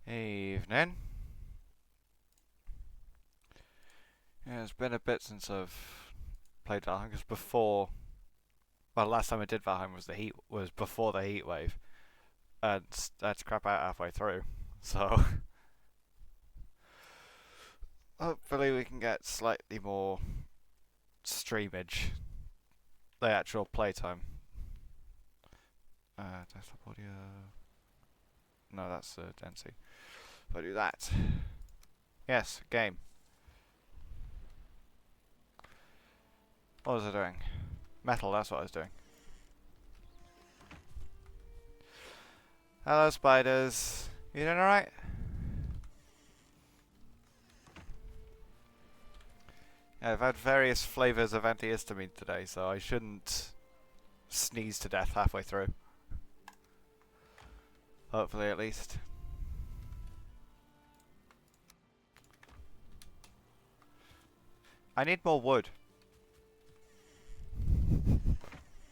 Evening. Yeah, it's been a bit since I've played Valheim because well, last time I did Valheim was before the heat wave, and I had to crap out halfway through. So hopefully we can get slightly more streamage, the actual playtime. Desktop audio. No, that's density. If I do that, yes, game. What was I doing? Metal. That's what I was doing. Hello, spiders. You doing alright? Yeah, I've had various flavours of antihistamine today, so I shouldn't sneeze to death halfway through. Hopefully, at least. I need more wood.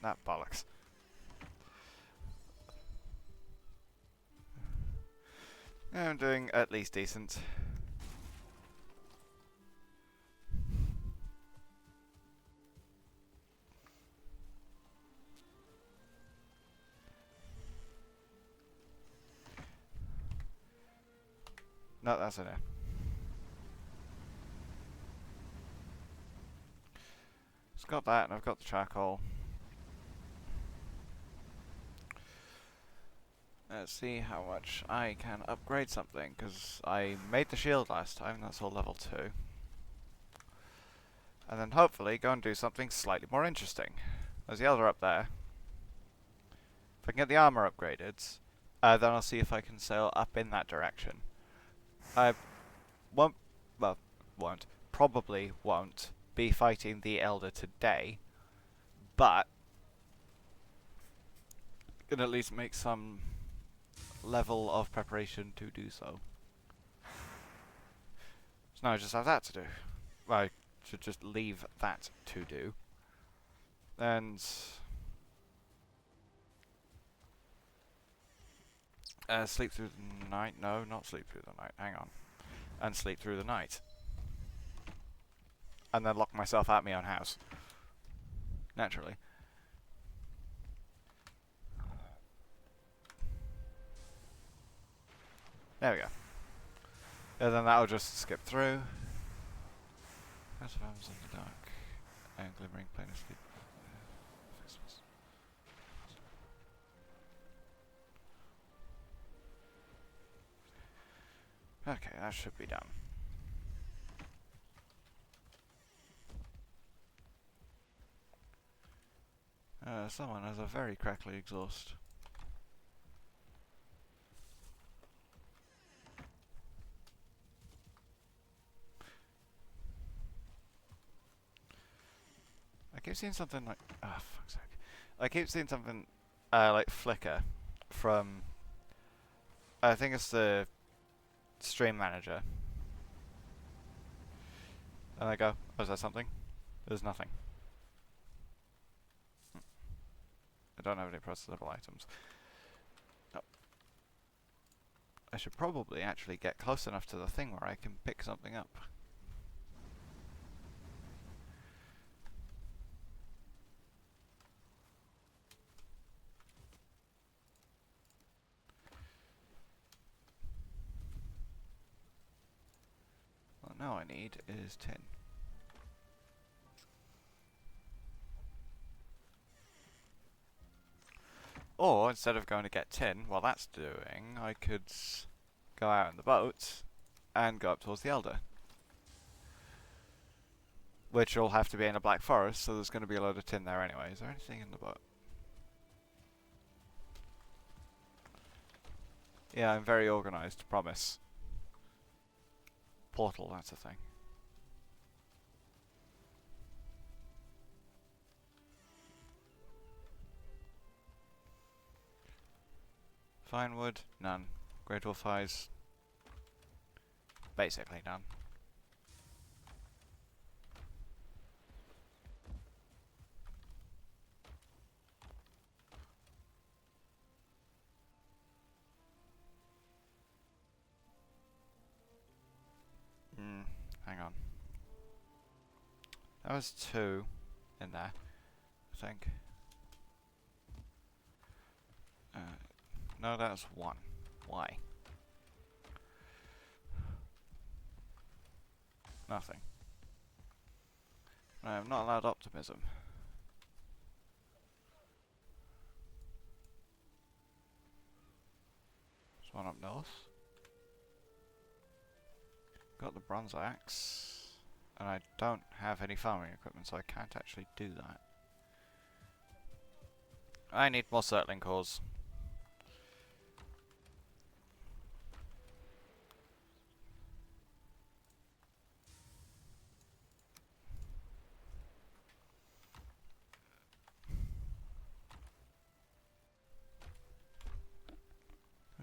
That bollocks. Yeah, I'm doing at least decent. No, that's enough. It's got that, and I've got the charcoal. Let's see how much I can upgrade something, because I made the shield last time, that's all level 2. And then hopefully go and do something slightly more interesting. There's the elder up there. If I can get the armor upgraded, then I'll see if I can sail up in that direction. I probably won't be fighting the elder today, but can at least make some level of preparation to do so. So now I just have that to do. Well, I should just leave that to do. And sleep through the night. No, not sleep through the night. Hang on. And sleep through the night. And then lock myself out my own house. Naturally. There we go. And then that'll just skip through. House of Arms in the dark. And glimmering plane of sleep. Okay, that should be done. Someone has a very crackly exhaust. I keep seeing something like... Ah, fuck's sake. I keep seeing something like flicker from... I think it's the stream manager. And I go, oh, is that something? There's nothing. I don't have any processable items. Oh. I should probably actually get close enough to the thing where I can pick something up. What now I need is tin. Or, instead of going to get tin, while that's doing, I could go out in the boat and go up towards the Elder. Which will have to be in a black forest, so there's going to be a load of tin there anyway. Is there anything in the boat? Yeah, I'm very organised, promise. Portal, that's a thing. Fine wood, none. Great wolf eyes, basically none. That was 2 in there, I think. No, that was 1. Why? Nothing. No, I'm not allowed optimism. There's one up north. Got the bronze axe. And I don't have any farming equipment, so I can't actually do that. I need more settling cores.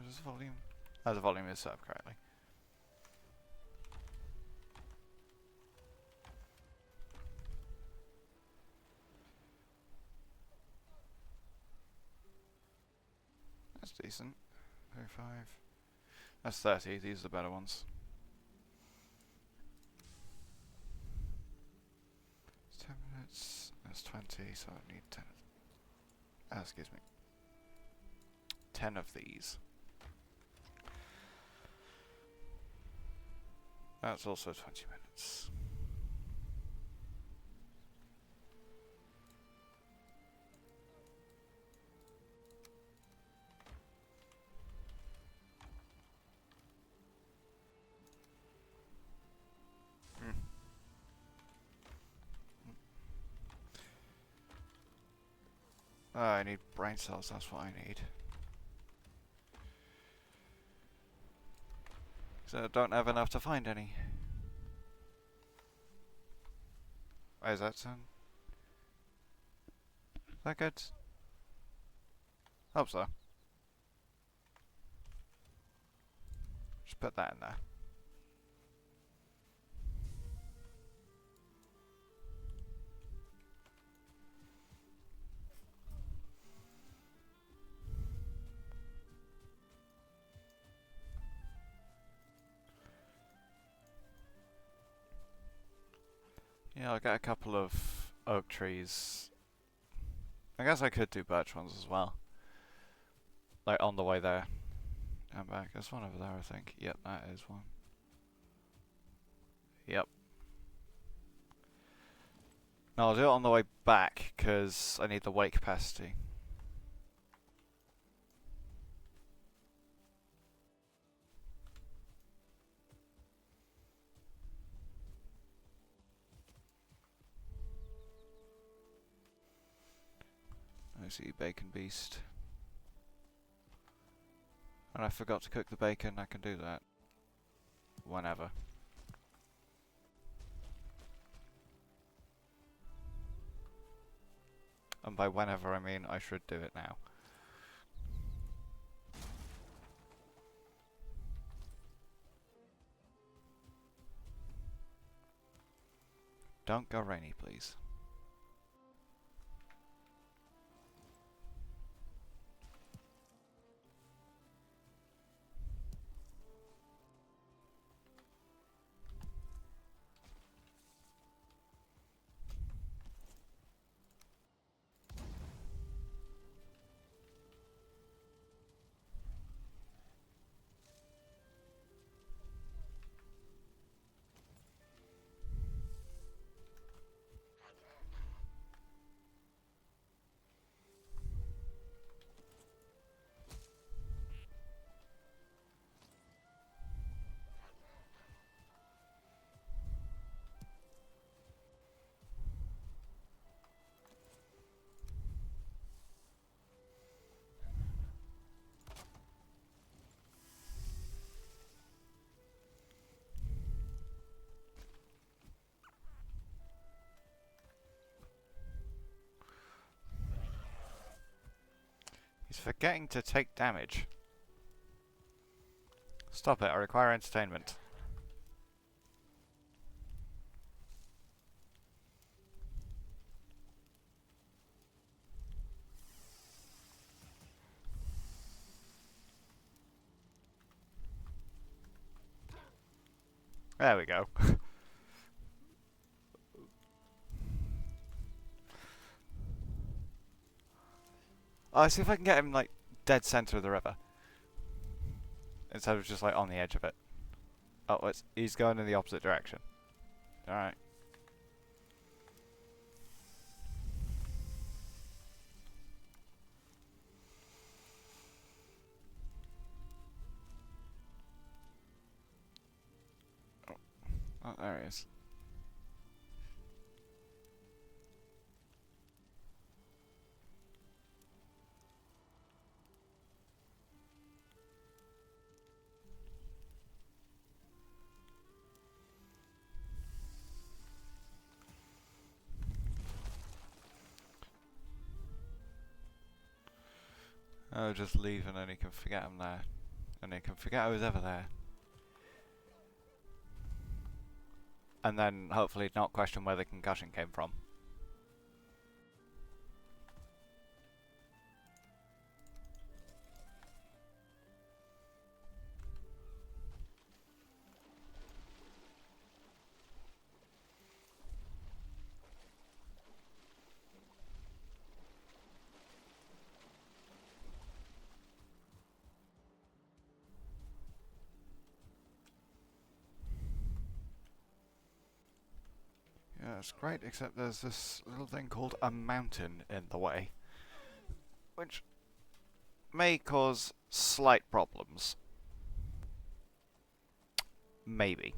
Is the volume? Oh, the volume is set up correctly. That's decent. 35. That's 30. These are the better ones. It's 10 minutes. That's 20, so I need 10. Excuse me. 10 of these. That's also 20 minutes. Oh, I need brain cells, that's what I need. So I don't have enough to find any. Why does that sound? Is that good? Hope so. Just put that in there. Yeah, I'll get a couple of oak trees. I guess I could do birch ones as well. Like on the way there and back. There's one over there, I think. Yep, that is one. Yep. No, I'll do it on the way back because I need the weight capacity. I see bacon beast. And I forgot to cook the bacon, I can do that. Whenever. And by whenever I mean I should do it now. Don't go rainy, please. He's forgetting to take damage. Stop it, I require entertainment. There we go. I'll see if I can get him, like, dead center of the river. Instead of just, like, on the edge of it. Oh, he's going in the opposite direction. Alright. Oh, there he is. Oh, just leave and then he can forget I'm there. And he can forget I was ever there. And then hopefully not question where the concussion came from. Yeah, it's great, except there's this little thing called a mountain in the way. Which may cause slight problems. Maybe.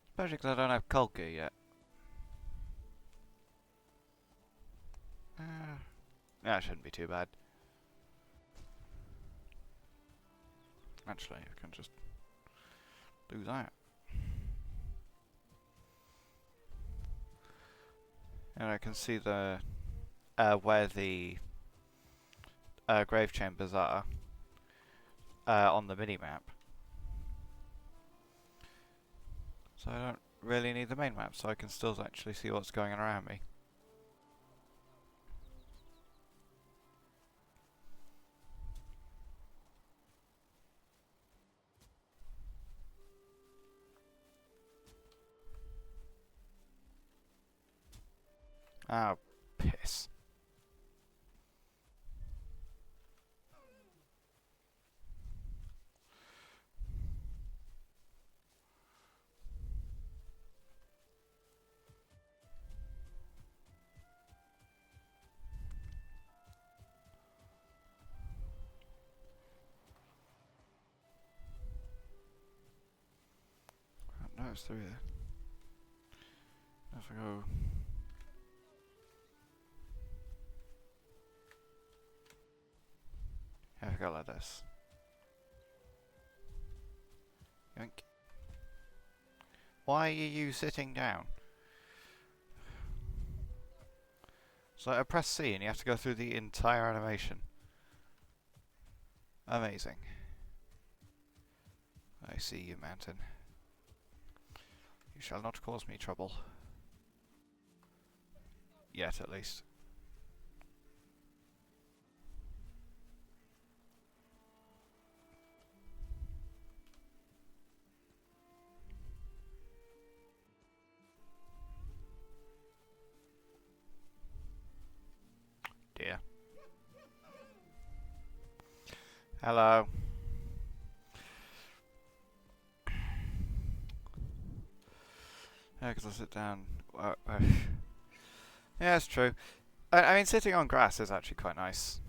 Especially because I don't have cold gear yet. That shouldn't be too bad. Actually, I can just do that. And I can see the where the grave chambers are on the mini-map. So I don't really need the main map, so I can still actually see what's going on around me. Oh, piss. No, it's through there. If I go... If I go like this. Yoink. Why are you sitting down? So I press C and you have to go through the entire animation. Amazing. I see you, mountain. You shall not cause me trouble. Yet, at least. Dear. Hello. Yeah, because I sit down. Yeah, it's true. I mean, sitting on grass is actually quite nice.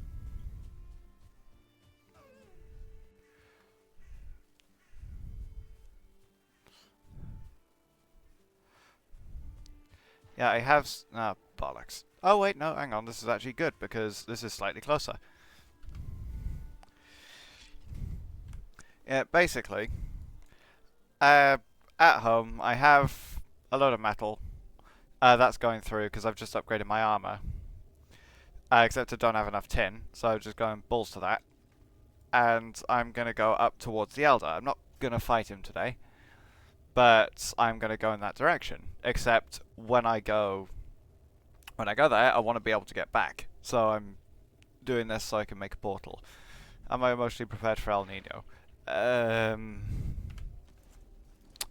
Yeah, I have... Ah, bollocks. Oh, wait, no, hang on. This is actually good, because this is slightly closer. Yeah, basically, at home, I have a load of metal. That's going through, because I've just upgraded my armor. Except I don't have enough tin, so I'm just going balls to that. And I'm going to go up towards the Elder. I'm not going to fight him today, but I'm going to go in that direction. Except when I go there, I want to be able to get back. So I'm doing this so I can make a portal. Am I emotionally prepared for El Nino?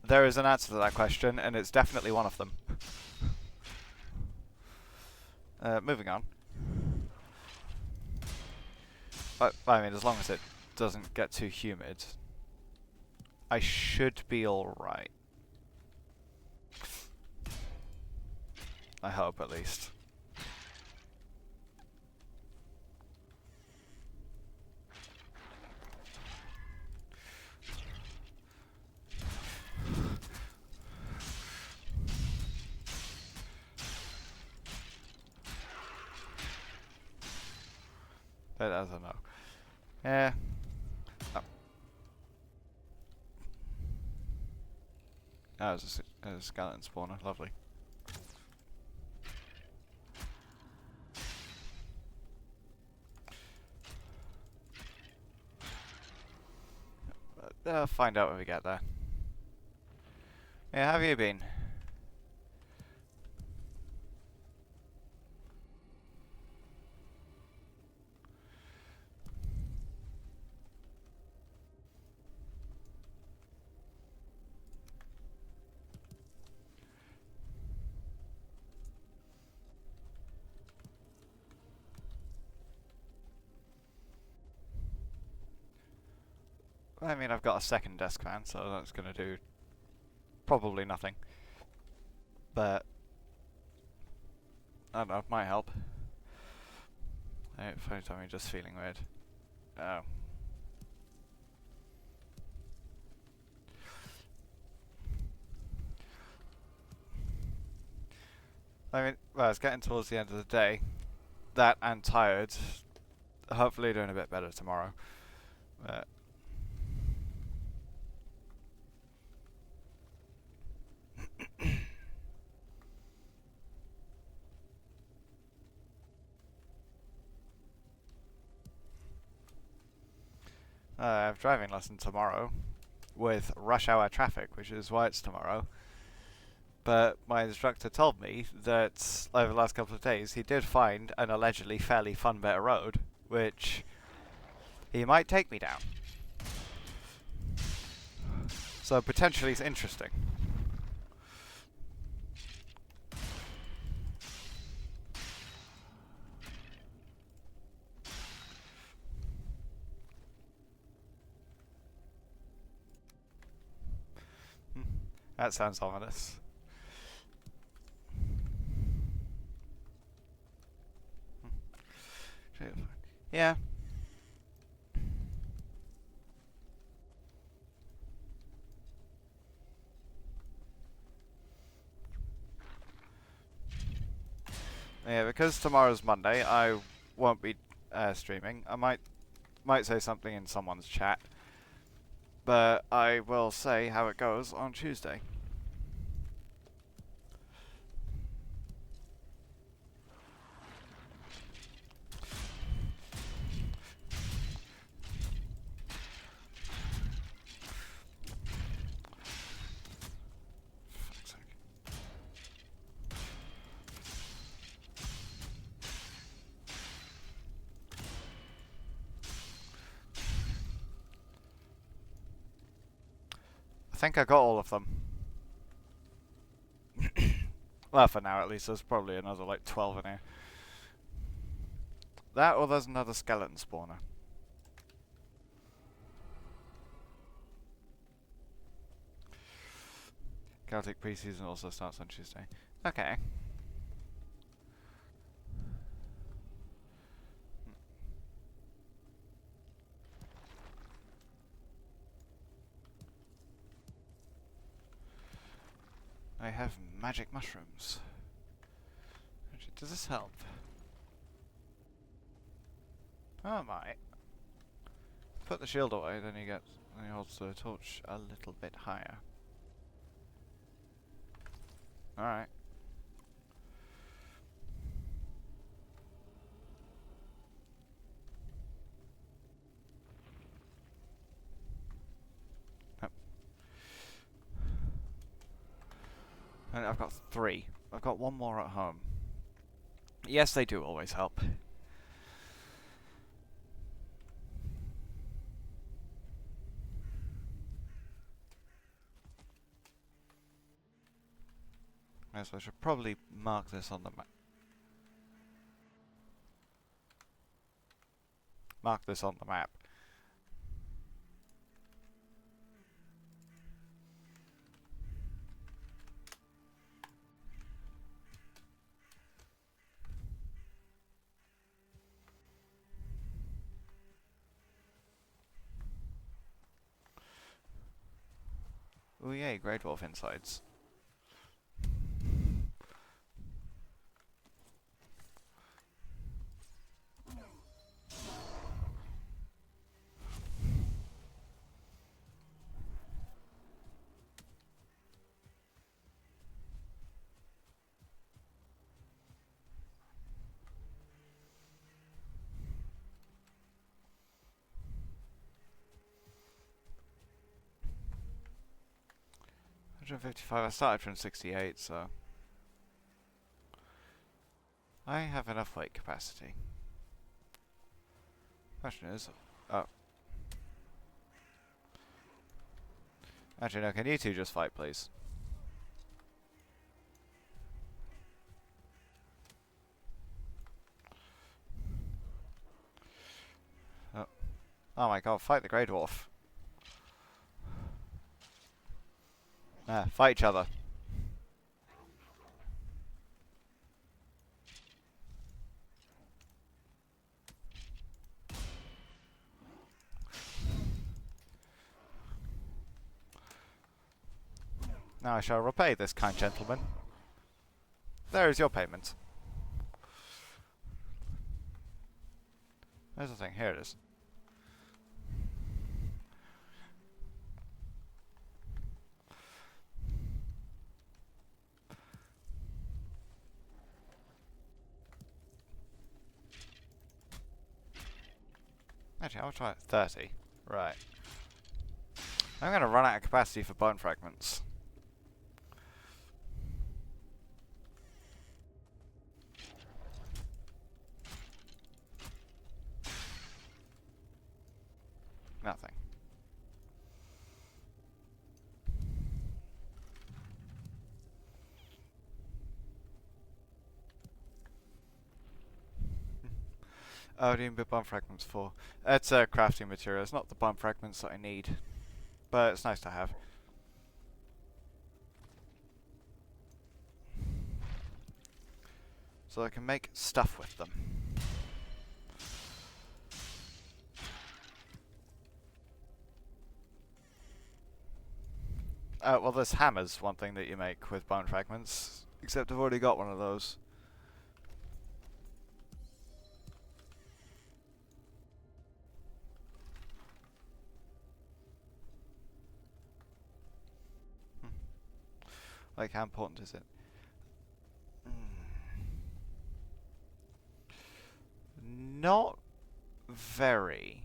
There is an answer to that question, and it's definitely one of them. Moving on. But, I mean, as long as it doesn't get too humid, I should be alright. I hope, at least. I don't know. Yeah. Oh. That was a skeleton spawner. Lovely. Find out when we get there. Yeah, how have you been? I mean, I've got a second desk fan, so that's going to do probably nothing. But, I don't know, it might help. Funny time, I'm just feeling weird. Oh. I mean, well, it's getting towards the end of the day. That and tired. Hopefully doing a bit better tomorrow. But I have driving lesson tomorrow with rush hour traffic, which is why it's tomorrow. But my instructor told me that over the last couple of days he did find an allegedly fairly fun bit of road, which he might take me down. So potentially it's interesting. That sounds ominous. Yeah. Yeah, because tomorrow's Monday, I won't be streaming. I might say something in someone's chat, but I will say how it goes on Tuesday. I think I got all of them. Well, for now at least. There's probably another like 12 in here. That or there's another skeleton spawner. Celtic preseason also starts on Tuesday. Okay. I have magic mushrooms. Actually, does this help? Oh, it might. Put the shield away, then he holds the torch a little bit higher. Alright. Yep. And I've got 3. I've got 1 more at home. Yes, they do always help. Yes, I should probably mark this on the map. mark this on the map. Oh yay, Grey Dwarf insides. I started from 68, so I have enough weight capacity. Question is, oh. Actually, no, can you two just fight, please? Oh, oh my god, fight the Grey Dwarf. Fight each other. Now I shall repay this kind gentleman. There is your payment. There's the thing, here it is. Actually, I'll try it 30. Right. I'm gonna run out of capacity for bone fragments. Nothing. Oh, do you need bone fragments for? It's a crafting material. It's not the bone fragments that I need, but it's nice to have. So I can make stuff with them. Well, this hammer's one thing that you make with bone fragments, except I've already got one of those. Like, how important is it? Not very.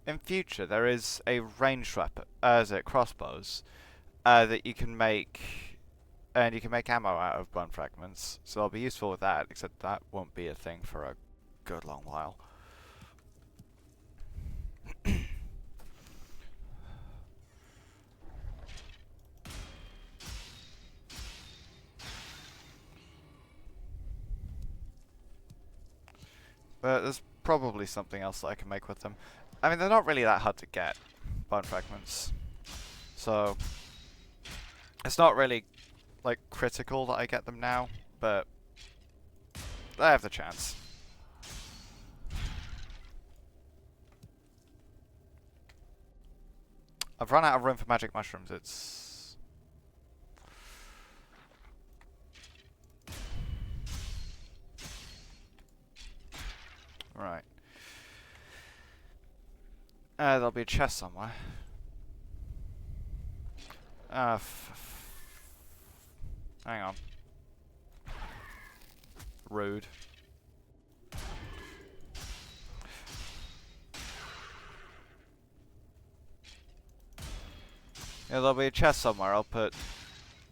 In future, there is a ranged weapon, crossbows, that you can make, and you can make ammo out of bone fragments. So I'll be useful with that, except that won't be a thing for a good long while. But there's probably something else that I can make with them. I mean, they're not really that hard to get, bone fragments. So, it's not really, like, critical that I get them now, but I have the chance. I've run out of room for magic mushrooms. It's... Right. There'll be a chest somewhere. Hang on. Rude. Yeah, there'll be a chest somewhere. I'll put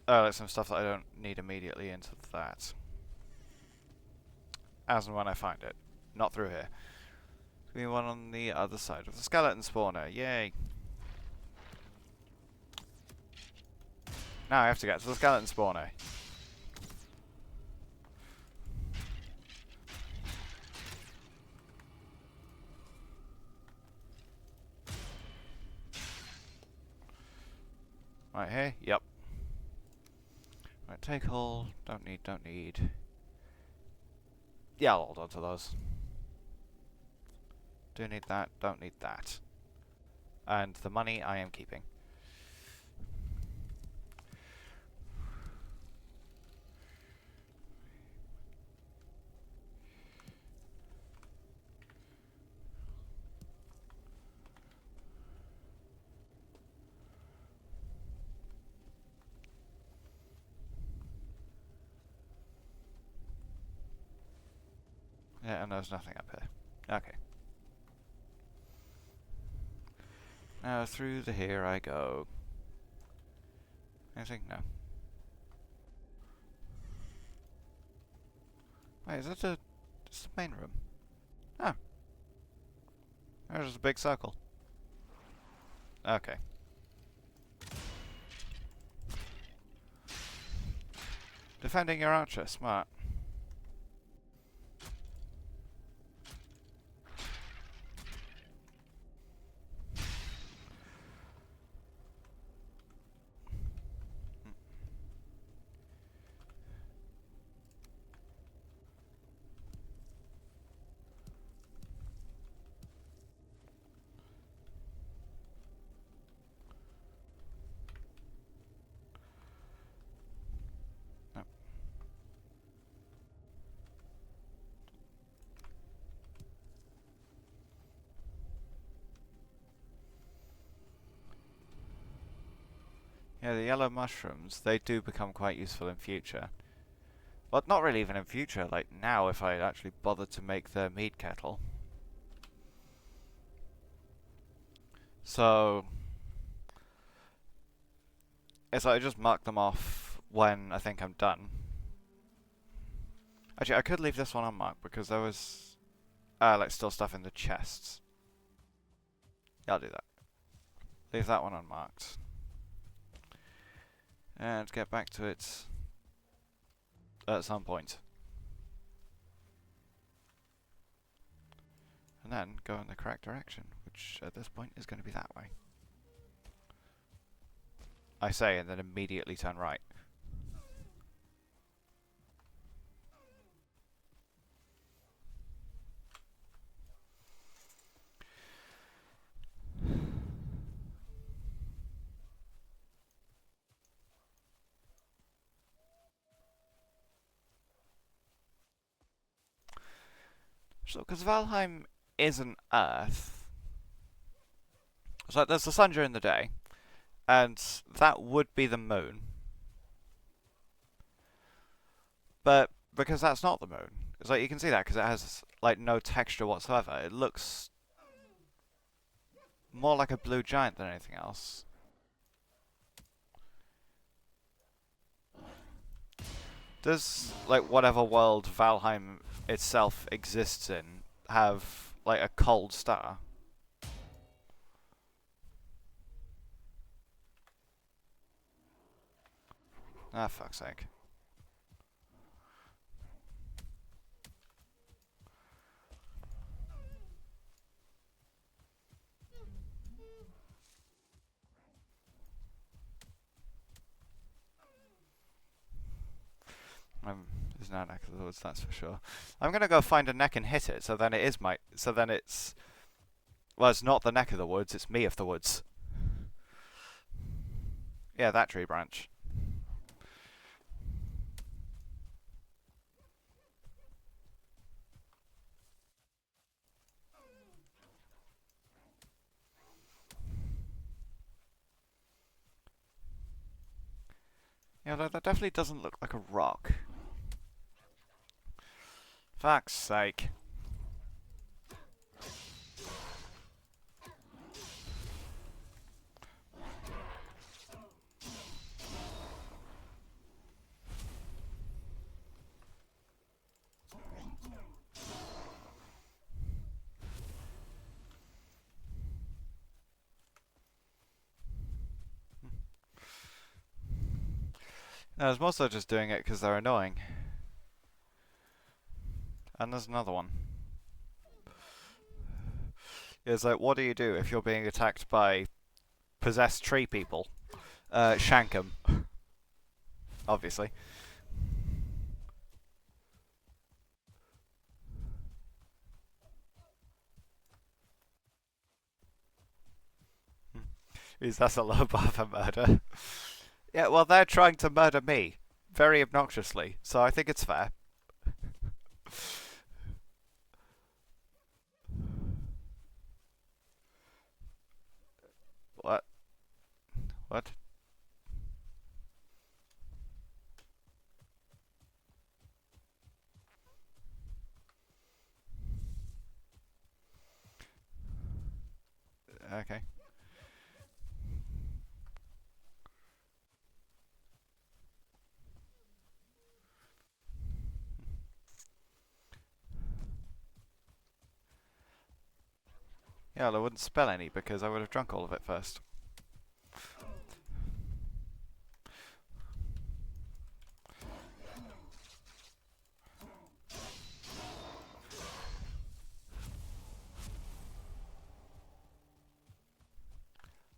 like some stuff that I don't need immediately into that. As and when I find it. Not through here. There'll be one on the other side of the skeleton spawner. Yay! Now I have to get to the skeleton spawner. Right here? Yep. Right, take all. Don't need. Yeah, I'll hold on to those. Do need that, don't need that. And the money I am keeping. Yeah, and there's nothing up here. Okay. Now through the here I go. Anything? No. Wait, is that the main room? Oh. There's a big circle. Okay. Defending your archer, smart. No. Yeah, the yellow mushrooms, they do become quite useful in future. Well, not really even in future, like now if I actually bothered to make the mead kettle. So, it's like I just mark them off when I think I'm done. Actually, I could leave this one unmarked because there was, like, still stuff in the chests. Yeah, I'll do that. Leave that one unmarked. And get back to it at some point. And then go in the correct direction, which at this point is going to be that way. I say, and then immediately turn right. So, because Valheim isn't Earth, so there's the sun during the day, and that would be the moon. But because that's not the moon, it's like you can see that because it has like no texture whatsoever. It looks more like a blue giant than anything else. Does like whatever world Valheim itself exists in have like a cold star? Ah, fuck's sake. There's no neck of the woods, that's for sure. I'm gonna go find a neck and hit it, so then it is my. So then it's. Well, it's not the neck of the woods, it's me of the woods. Yeah, that tree branch. Yeah, that definitely doesn't look like a rock. Fuck's sake. No, I was mostly just doing it because they're annoying. And there's another one. It's like, what do you do if you're being attacked by possessed tree people? Shank 'em, obviously. Because that's a low bar for murder. Yeah, well, they're trying to murder me. Very obnoxiously. So I think it's fair. What? What? Okay. Yeah, well, I wouldn't spell any because I would have drunk all of it first.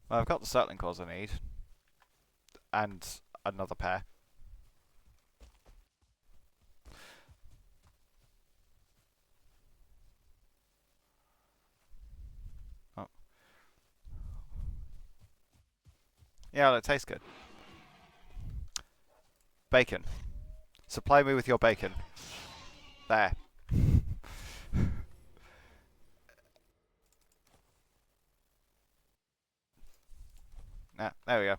Well, I've got the circling cores I need. And another pair. Oh. Yeah, well, it tastes good. Bacon. Supply me with your bacon. There. There we go.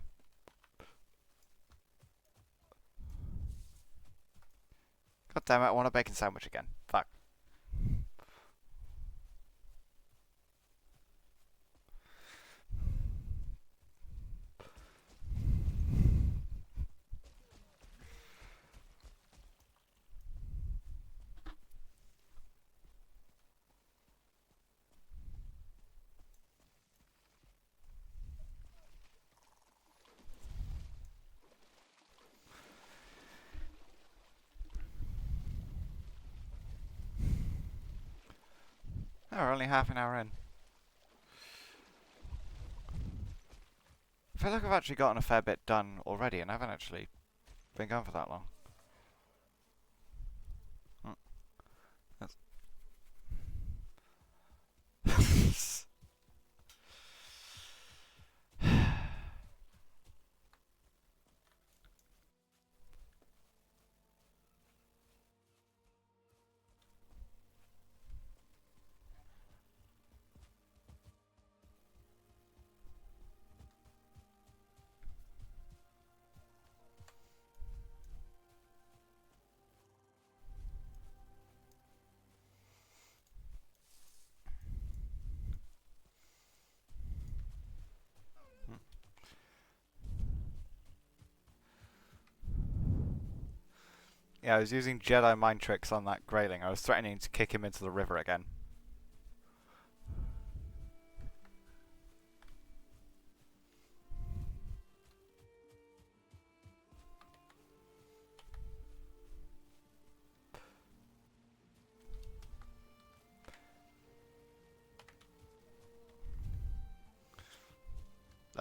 God damn it, I want a bacon sandwich again. Fuck. Oh, we're only half an hour in. I feel like I've actually gotten a fair bit done already, and I haven't actually been going for that long. Mm, that's mm. Yeah, I was using Jedi mind tricks on that grayling. I was threatening to kick him into the river again.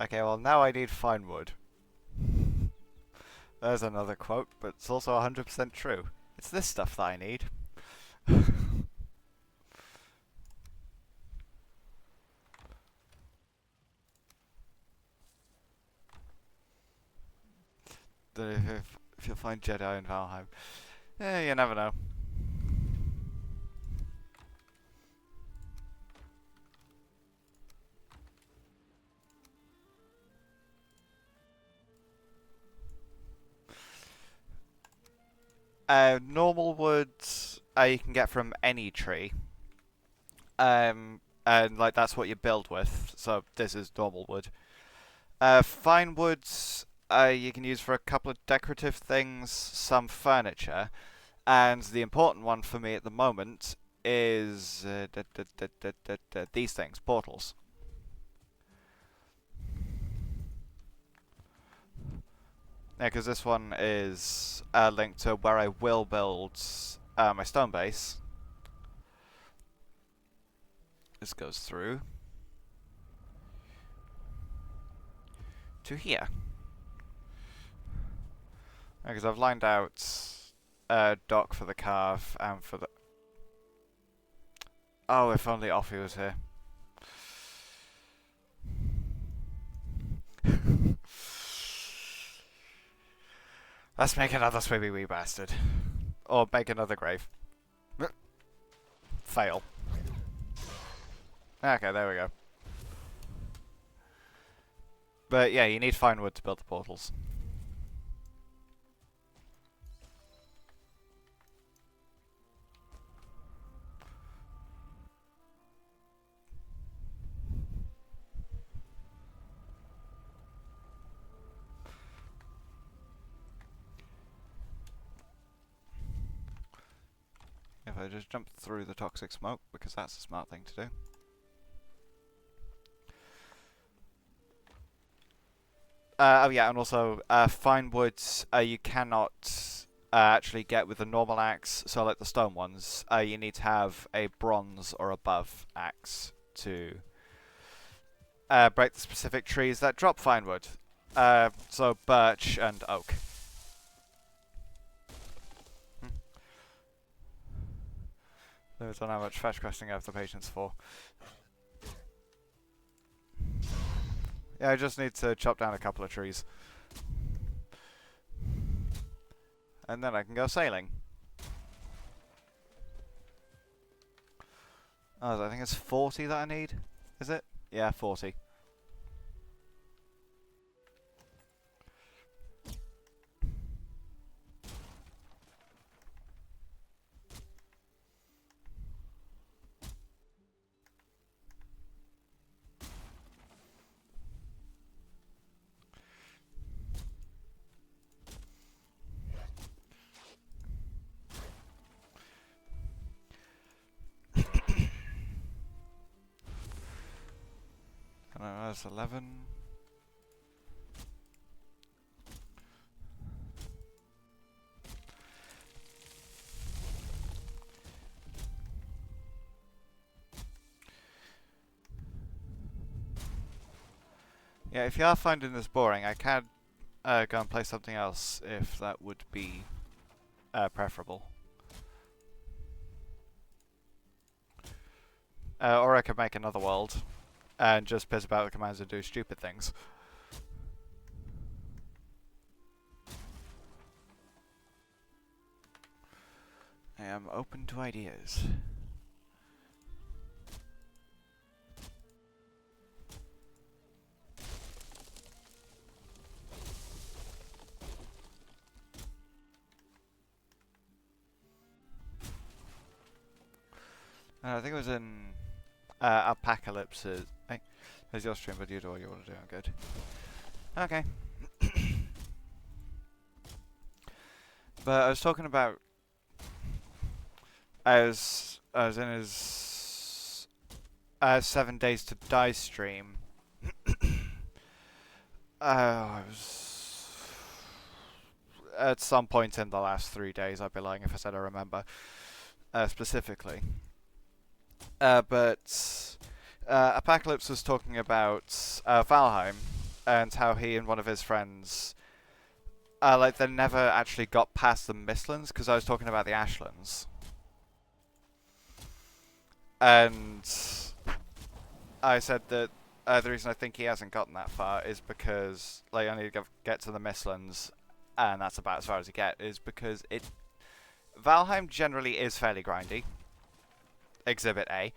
Okay, well now I need fine wood. There's another quote, but it's also 100% true. It's this stuff that I need. If you'll find Jedi in Valheim. Yeah, you never know. Normal wood you can get from any tree. And like that's what you build with. So this is normal wood. Fine woods you can use for a couple of decorative things, some furniture, and the important one for me at the moment is these things, portals. Yeah, because this one is linked to where I will build my stone base. This goes through to here. Because I've lined out dock for the carve and for the... Oh, if only Offie was here. Let's make another swimmy wee bastard. Or make another grave. Fail. Okay, there we go. But yeah, you need fine wood to build the portals. If I just jump through the toxic smoke, because that's a smart thing to do. Oh yeah, and also fine woods you cannot actually get with a normal axe. So like the stone ones, you need to have a bronze or above axe to break the specific trees that drop fine wood. So birch and oak. I don't know how much fetch questing I have the patience for. Yeah, I just need to chop down a couple of trees. And then I can go sailing. Oh, I think it's 40 that I need. Is it? Yeah, 40. That's 11. Yeah, if you are finding this boring, I can go and play something else if that would be preferable. Or I could make another world and just piss about the commands and do stupid things. I am open to ideas. I think it was in Apocalypse. Hey, there's your stream, but you do what you want to do. I'm good. Okay. But I was talking about. I was in his 7 Days to Die stream. I was at some point in the last 3 days. I'd be lying if I said I remember specifically. But Apocalypse was talking about Valheim and how he and one of his friends, like, they never actually got past the Mistlands because I was talking about the Ashlands. And I said that the reason I think he hasn't gotten that far is because, like, only get to the Mistlands, and that's about as far as you get, is because Valheim generally is fairly grindy. Exhibit A.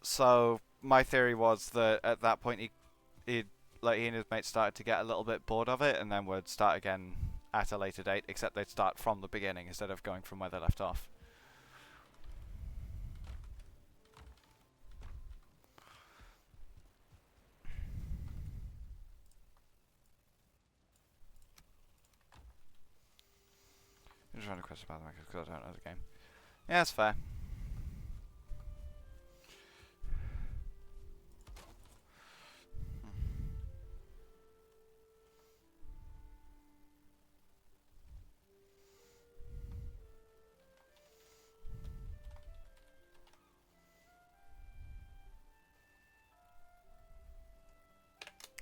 So my theory was that at that point he and his mates started to get a little bit bored of it, and then would start again at a later date, except they'd start from the beginning instead of going from where they left off. I'm just trying to question about the mechanics because I don't know the game. Yeah, that's fair.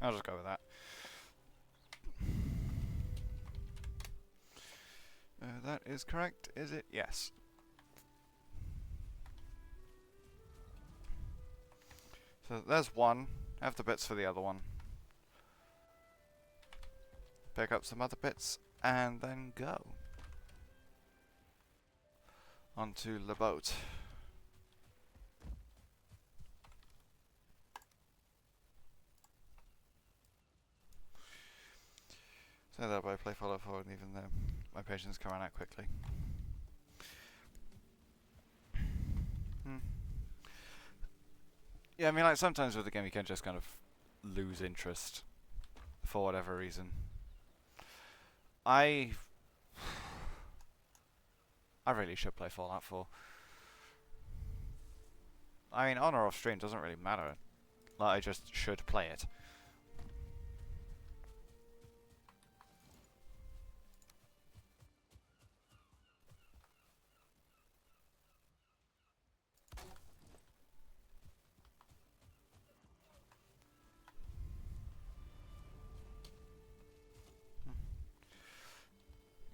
I'll just go with that. That is correct, is it? Yes. So there's one. Have the bits for the other one. Pick up some other bits, and then go. Onto the boat. So that way I play Fallout 4, and even though my patience can run out quickly. Yeah, I mean, like, sometimes with the game you can just kind of lose interest for whatever reason. I really should play Fallout 4. I mean, on or off stream doesn't really matter. Like, I just should play it.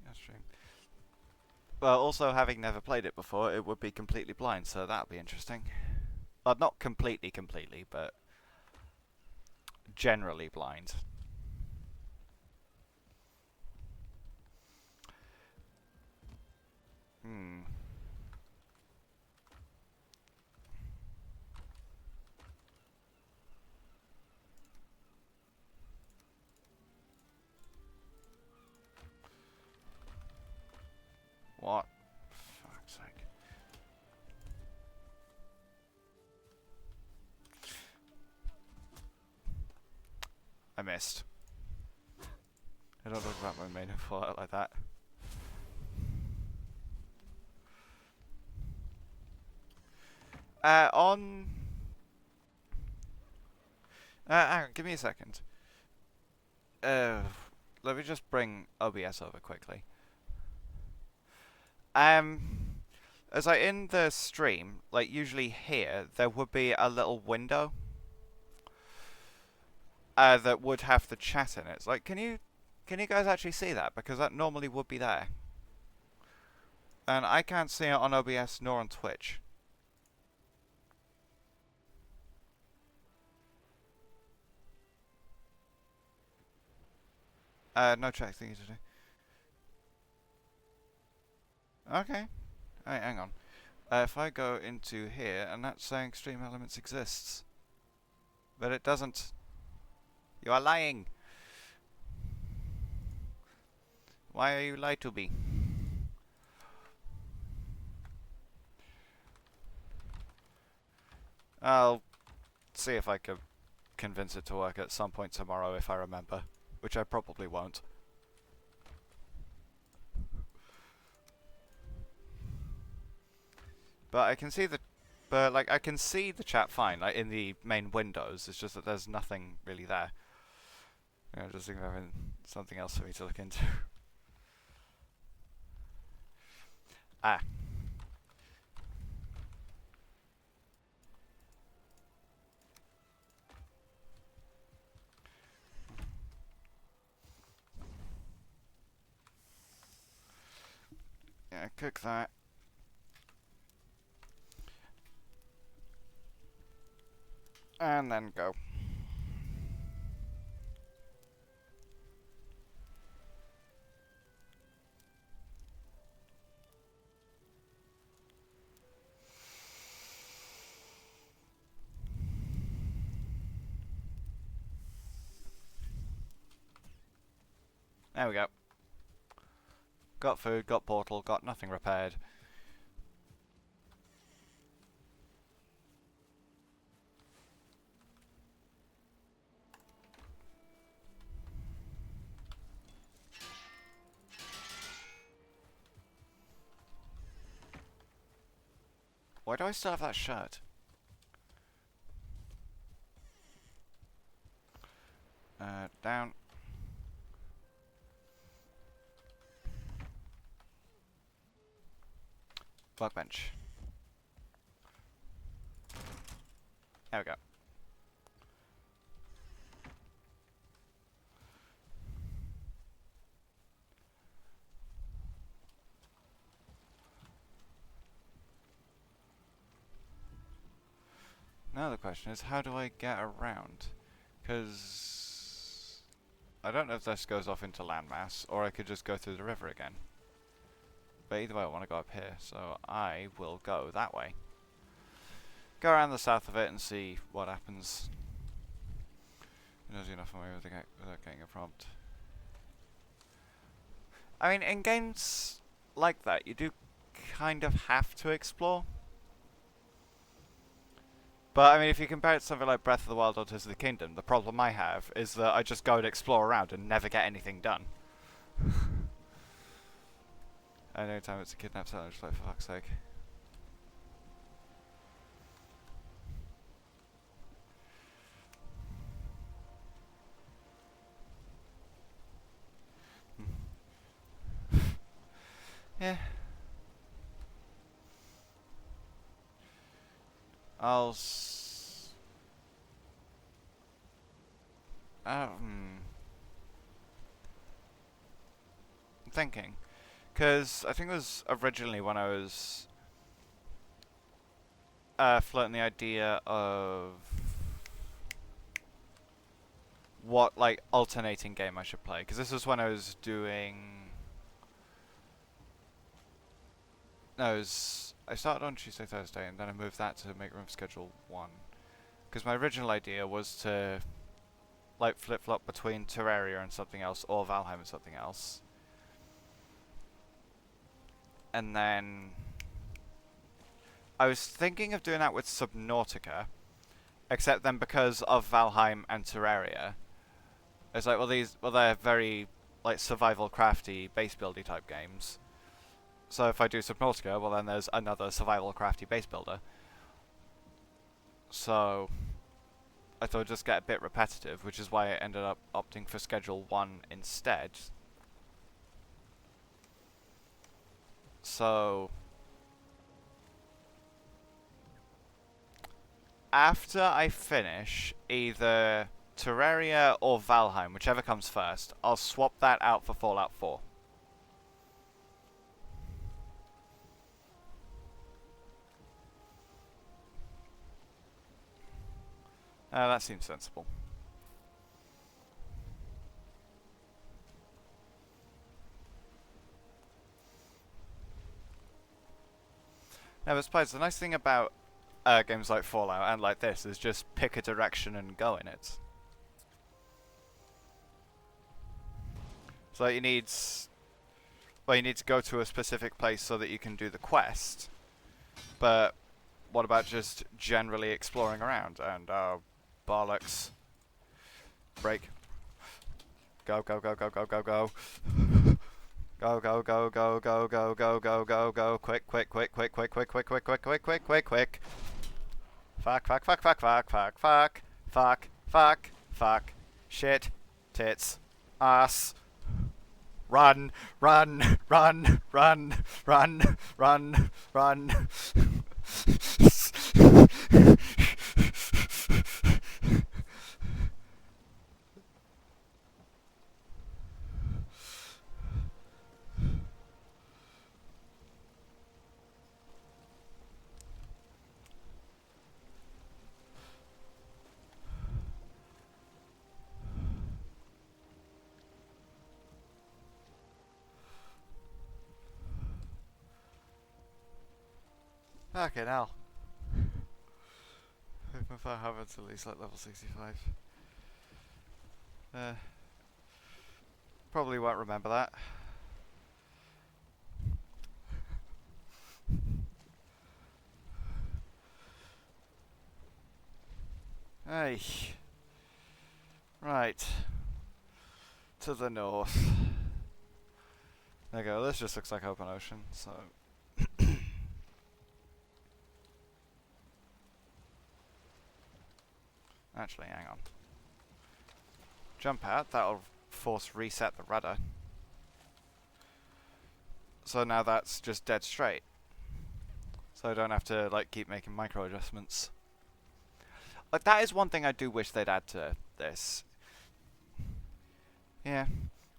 That's true. Well, also, having never played it before, it would be completely blind, so that would be interesting. Well, not completely, but generally blind. Hmm. What? For fuck's sake. I missed. I don't talk about my main Fallout like that. On... hang on, give me a second. Let me just bring OBS over quickly. As I in the stream, like usually here, there would be a little window that would have the chat in it. It's like, can you guys actually see that? Because that normally would be there. And I can't see it on OBS nor on Twitch. No check thing to do. Okay. Alright, hang on. If I go into here, and that's saying Stream Elements exists. But it doesn't. You are lying. Why are you lying to me? I'll see if I can convince it to work at some point tomorrow if I remember. Which I probably won't. But I can see the... But, like, I can see the chat fine, like, in the main windows. It's just that there's nothing really there. You know, just thinking of having something else for me to look into. Ah. Yeah, cook that. And then go. There we go. Got food, got portal, got nothing repaired. Why do I still have that shirt? Down. Workbench. There we go. Now the question is, how do I get around? Because I don't know if this goes off into landmass, or I could just go through the river again. But either way, I want to go up here, so I will go that way. Go around the south of it and see what happens. It knows enough of me without getting a prompt. I mean, in games like that, you do kind of have to explore. But, I mean, if you compare it to something like Breath of the Wild or Tears of the Kingdom, the problem I have is that I just go and explore around and never get anything done. And every time it's a kidnapped settler, just like, for fuck's sake. Yeah. I'm thinking. Because I think it was originally when I was floating the idea of what, like, alternating game I should play. Because this was when I was doing... No, I started on Tuesday, Thursday, and then I moved that to make room for schedule 1. Because my original idea was to, like, flip-flop between Terraria and something else, or Valheim and something else. And then I was thinking of doing that with Subnautica, except then because of Valheim and Terraria, it's like, well, they're very, like, survival crafty, base buildy type games. So if I do Subnautica, well, then there's another survival crafty base builder. So I thought I'd just get a bit repetitive, which is why I ended up opting for Schedule 1 instead. So after I finish either Terraria or Valheim, whichever comes first, I'll swap that out for Fallout 4. That seems sensible. Now, besides, the nice thing about games like Fallout and like this is just pick a direction and go in it. So you need to go to a specific place so that you can do the quest. But what about just generally exploring around? And bollocks. Break. Go, go, go, go, go, go, go. Go, go, go, go, go, go, go, go, go, go. Quick, quick, quick, quick, quick, quick, quick, quick, quick, quick, quick, quick, quick. Fuck, fuck, fuck, fuck, fuck, fuck, fuck, fuck, fuck, fuck. Shit. Tits. Ass. Run, run, run, run, run, run, run. Okay, now. If I have it at least like level 65. Probably won't remember that. Hey. Right. To the north. There you go, this just looks like open ocean, so... Actually, hang on. Jump out, that'll force reset the rudder. So now that's just dead straight. So I don't have to, like, keep making micro adjustments. Like, that is one thing I do wish they'd add to this. Yeah.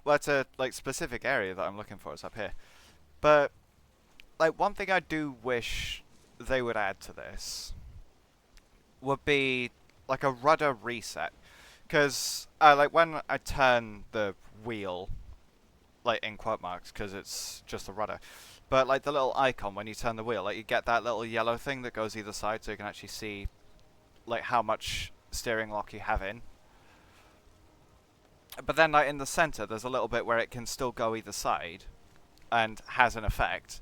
Well, it's a, like, specific area that I'm looking for, is up here. But, like, one thing I do wish they would add to this would be like a rudder reset. Because, like, when I turn the wheel, like, in quote marks, because it's just a rudder, but, like, the little icon when you turn the wheel, like, you get that little yellow thing that goes either side so you can actually see, like, how much steering lock you have in. But then, like, in the center, there's a little bit where it can still go either side and has an effect,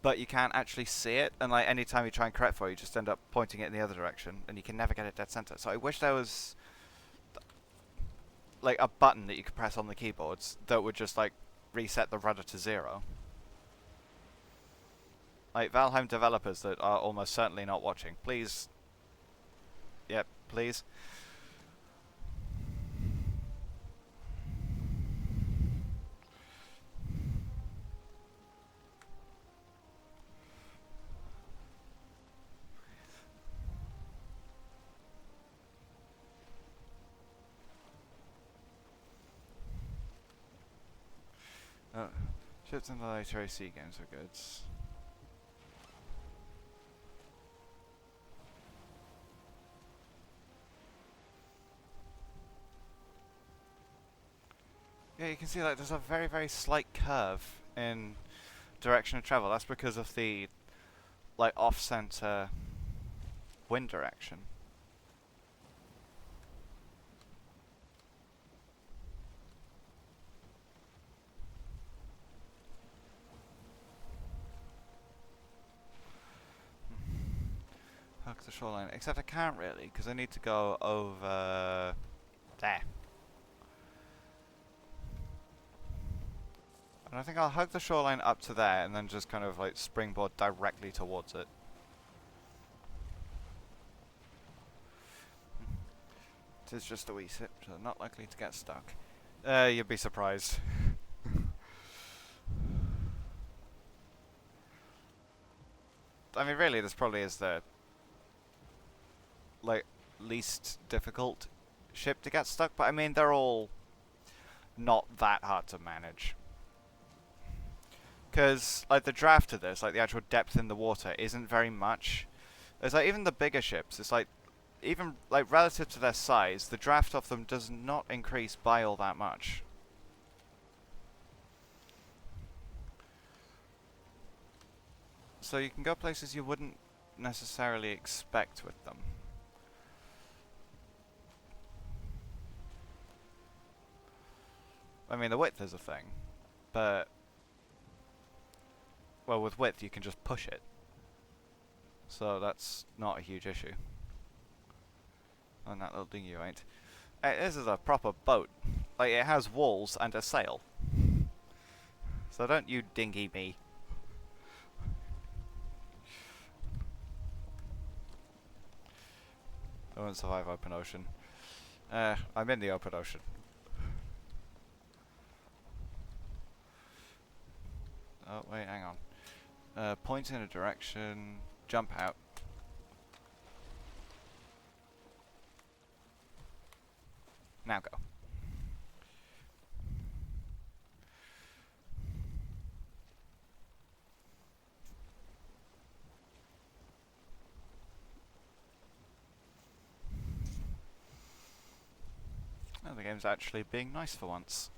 but you can't actually see it, and, like, anytime you try and correct for it, you just end up pointing it in the other direction, and you can never get it dead center. So I wish there was, like, a button that you could press on the keyboards that would just, like, reset the rudder to 0. Like, Valheim developers that are almost certainly not watching, please. Yep, please. Ships in the later AC games are good. Yeah, you can see, like, there's a very, very slight curve in direction of travel. That's because of the, like, off-center wind direction. Hug the shoreline. Except I can't really, because I need to go over there. And I think I'll hug the shoreline up to there and then just kind of, like, springboard directly towards it. It is just a wee sip, so not likely to get stuck. You'd be surprised. I mean, really, this probably is the, like, least difficult ship to get stuck, but I mean, they're all not that hard to manage. Because, like, the draft of this, like, the actual depth in the water isn't very much. It's like, even the bigger ships, it's like, even, like, relative to their size, the draft of them does not increase by all that much. So you can go places you wouldn't necessarily expect with them. I mean, the width is a thing, but, well, with width you can just push it. So that's not a huge issue. And that little dinghy ain't. This is a proper boat. Like, it has walls and a sail. So don't you dinghy me. I won't survive open ocean. I'm in the open ocean. Oh, wait, hang on. Point in a direction, jump out. Now go. Oh, the game's actually being nice for once.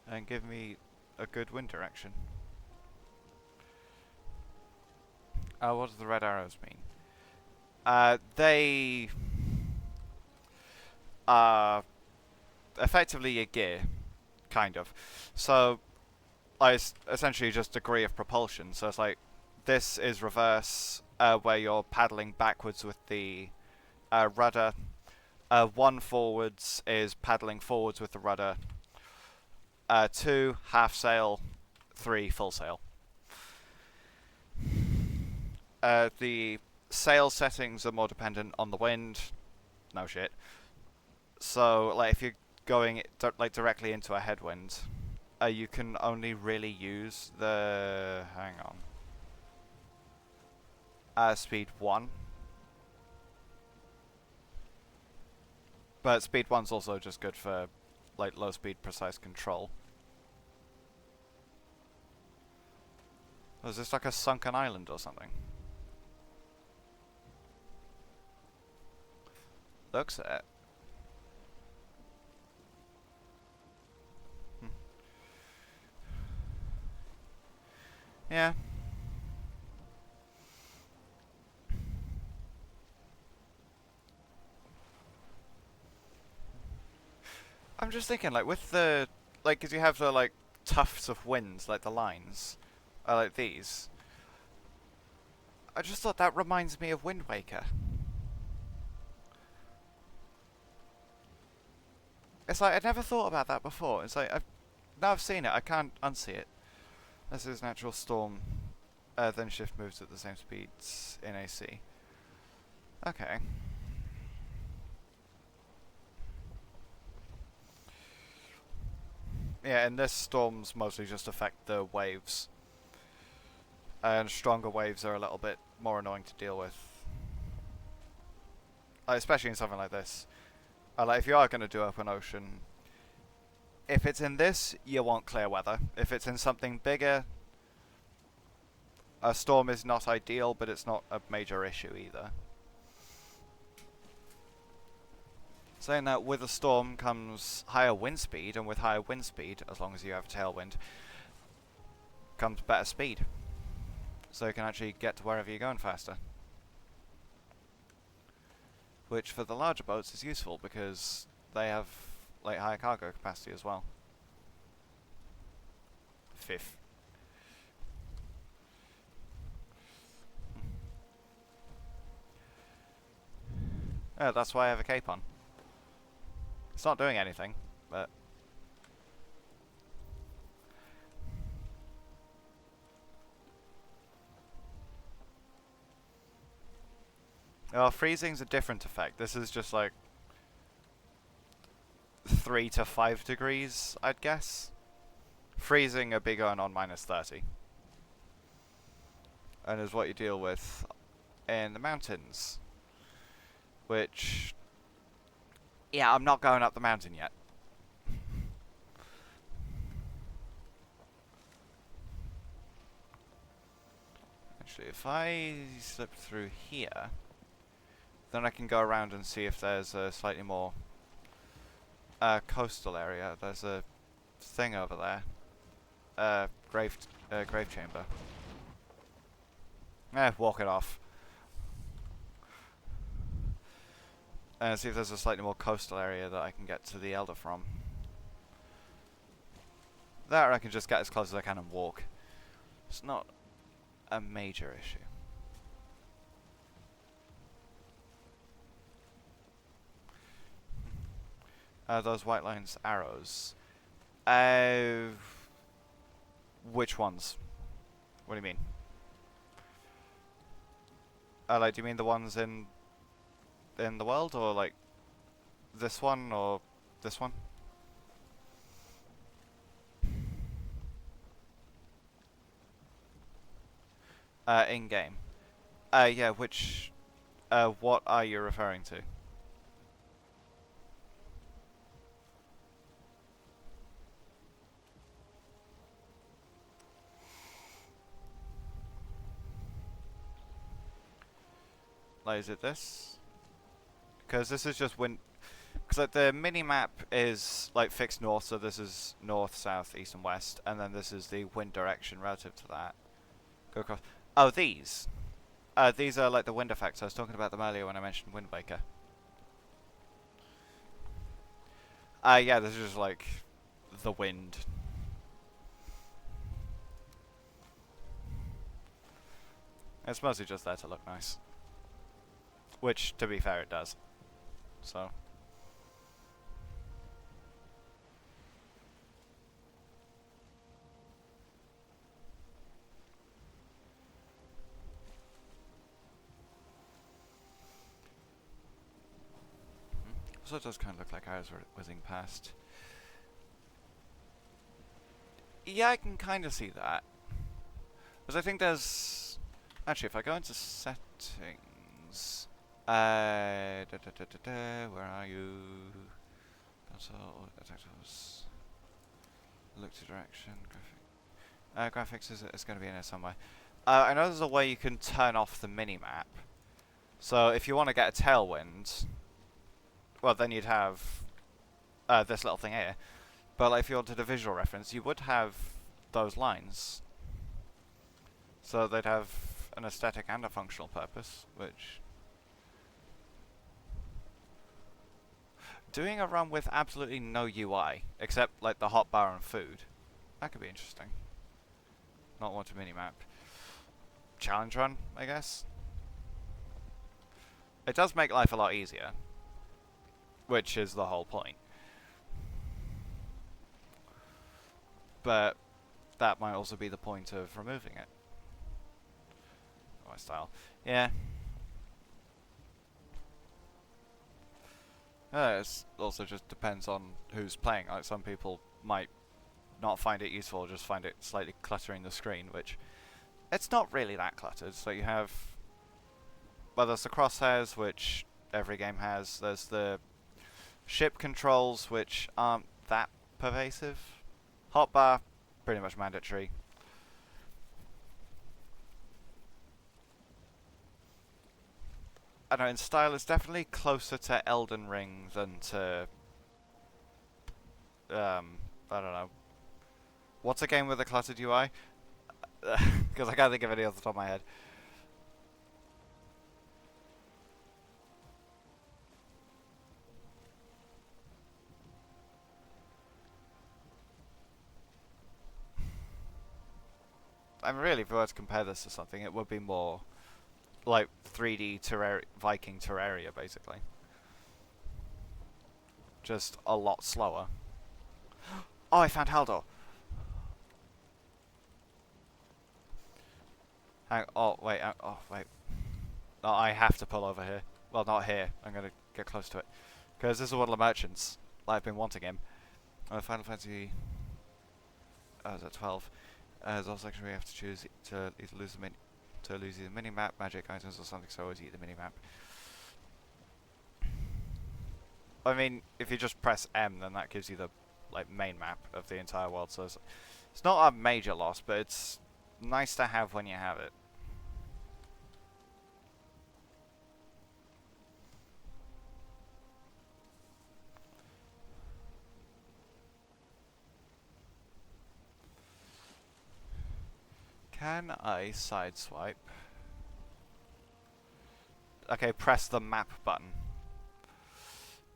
And give me a good wind direction. What do the red arrows mean? They are effectively your gear, kind of. So, it's essentially just degree of propulsion. So it's like, this is reverse, where you're paddling backwards with the rudder. 1 forwards is paddling forwards with the rudder. 2 half sail. 3 full sail. The sail settings are more dependent on the wind. No shit. So, like, if you're going like directly into a headwind, you can only really use the, hang on, speed 1. But speed 1's also just good for, like, low speed precise control. Was this like a sunken island or something? looks at it. Hmm. Yeah. I'm just thinking, like, with the... Like, because you have the, like, tufts of winds, like the lines, like these. I just thought that reminds me of Wind Waker. It's like, I'd never thought about that before. It's like, now I've seen it, I can't unsee it. This is natural storm. Then shift moves at the same speeds in AC. Okay. Yeah, and this storms mostly just affect the waves. And stronger waves are a little bit more annoying to deal with. Especially in something like this. Like, if you are going to do open ocean, if it's in this, you want clear weather. If it's in something bigger, a storm is not ideal, but it's not a major issue either. Saying that, with a storm comes higher wind speed, and with higher wind speed, as long as you have a tailwind, comes better speed. So you can actually get to wherever you're going faster. Which for the larger boats is useful because they have like higher cargo capacity as well. Fifth. Yeah, that's why I have a cape on. It's not doing anything, but... Well, freezing's a different effect. This is just like 3 to 5 degrees, I'd guess. Freezing are big on -30. And is what you deal with in the mountains. Which... Yeah, I'm not going up the mountain yet. Actually, if I slip through here, then I can go around and see if there's a slightly more coastal area. There's a thing over there. Grave chamber. Walk it off. And see if there's a slightly more coastal area that I can get to the Elder from. That, or I can just get as close as I can and walk. It's not a major issue. Those white lines, arrows. Which ones? What do you mean? Like, do you mean the ones in the world, or like this one, or this one? In game. Yeah. Which? What are you referring to? Like, is it this? Because this is just wind. Because like the mini map is like fixed north, so this is north, south, east, and west, and then this is the wind direction relative to that. Go across. Oh, these. These are like the wind effects. I was talking about them earlier when I mentioned Wind Waker. Yeah, this is just like the wind. It's mostly just there to look nice. Which, to be fair, it does. So. So it does kind of look like ours were whizzing past. Yeah, I can kind of see that. Because I think there's... Actually, if I go into settings... where are you? Console, detectors. Look to direction, graphic. Graphics is going to be in there somewhere. I know there's a way you can turn off the mini-map. So if you want to get a tailwind... well, then you'd have this little thing here. But like, if you wanted a visual reference, you would have those lines. So they'd have an aesthetic and a functional purpose, which... Doing a run with absolutely no UI, except like the hotbar and food, that could be interesting. Not want a minimap. Challenge run, I guess. It does make life a lot easier, which is the whole point. But that might also be the point of removing it. My style. Yeah. It also just depends on who's playing. Like, some people might not find it useful, or just find it slightly cluttering the screen, which... It's not really that cluttered. So you have... Well, there's the crosshairs, which every game has. There's the ship controls, which aren't that pervasive. Hotbar, pretty much mandatory. I don't know, in style it's definitely closer to Elden Ring than to... I don't know. What's a game with a cluttered UI? Because I can't think of any off the top of my head. I mean, really, if we were to compare this to something, it would be more like 3D Viking Terraria, basically. Just a lot slower. Oh, I found Haldor! Oh, wait. Oh, wait. No, I have to pull over here. Well, not here. I'm going to get close to it. Because this is one of the merchants. I've been wanting him. Final Fantasy... is at 12. There's also section where you have to choose to either lose either mini-map, magic items, or something, so always eat the mini-map. I mean, if you just press M, then that gives you the main map of the entire world, so it's not a major loss, but it's nice to have when you have it. Can I sideswipe? Okay, press the map button.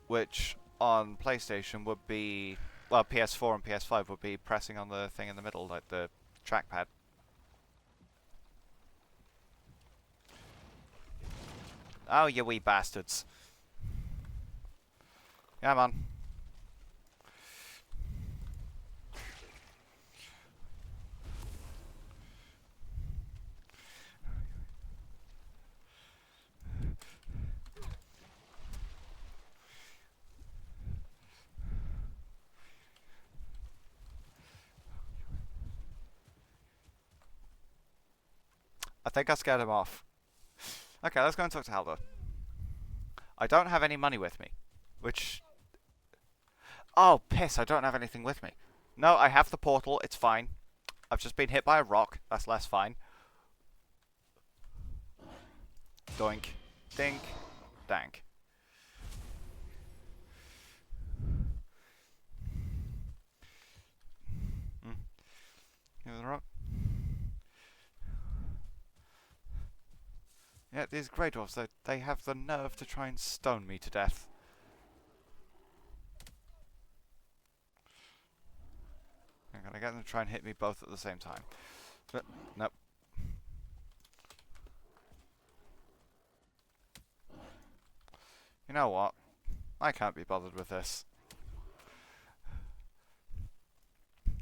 Which on PlayStation would be... Well, PS4 and PS5 would be pressing on the thing in the middle, like the trackpad. Oh, you wee bastards. Come on. I think I scared him off. Okay, let's go and talk to Halvor. I don't have any money with me. Which... Oh, piss, I don't have anything with me. No, I have the portal, it's fine. I've just been hit by a rock, that's less fine. Doink. Dink. Dank. Give it a rock. Yeah, these Grey Dwarfs, they have the nerve to try and stone me to death. I'm gonna get them to try and hit me both at the same time. But, nope. You know what? I can't be bothered with this.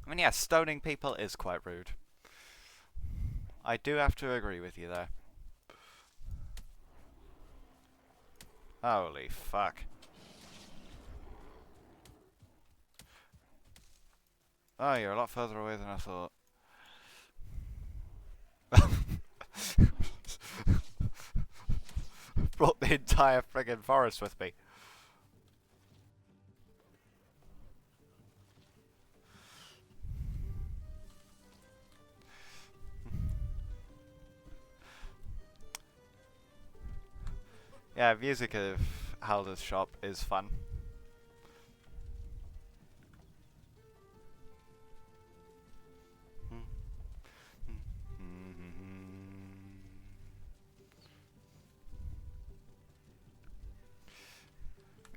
I mean, yeah, stoning people is quite rude. I do have to agree with you there. Holy fuck. Oh, you're a lot further away than I thought. Brought the entire friggin' forest with me. Yeah, music of Halder's shop is fun.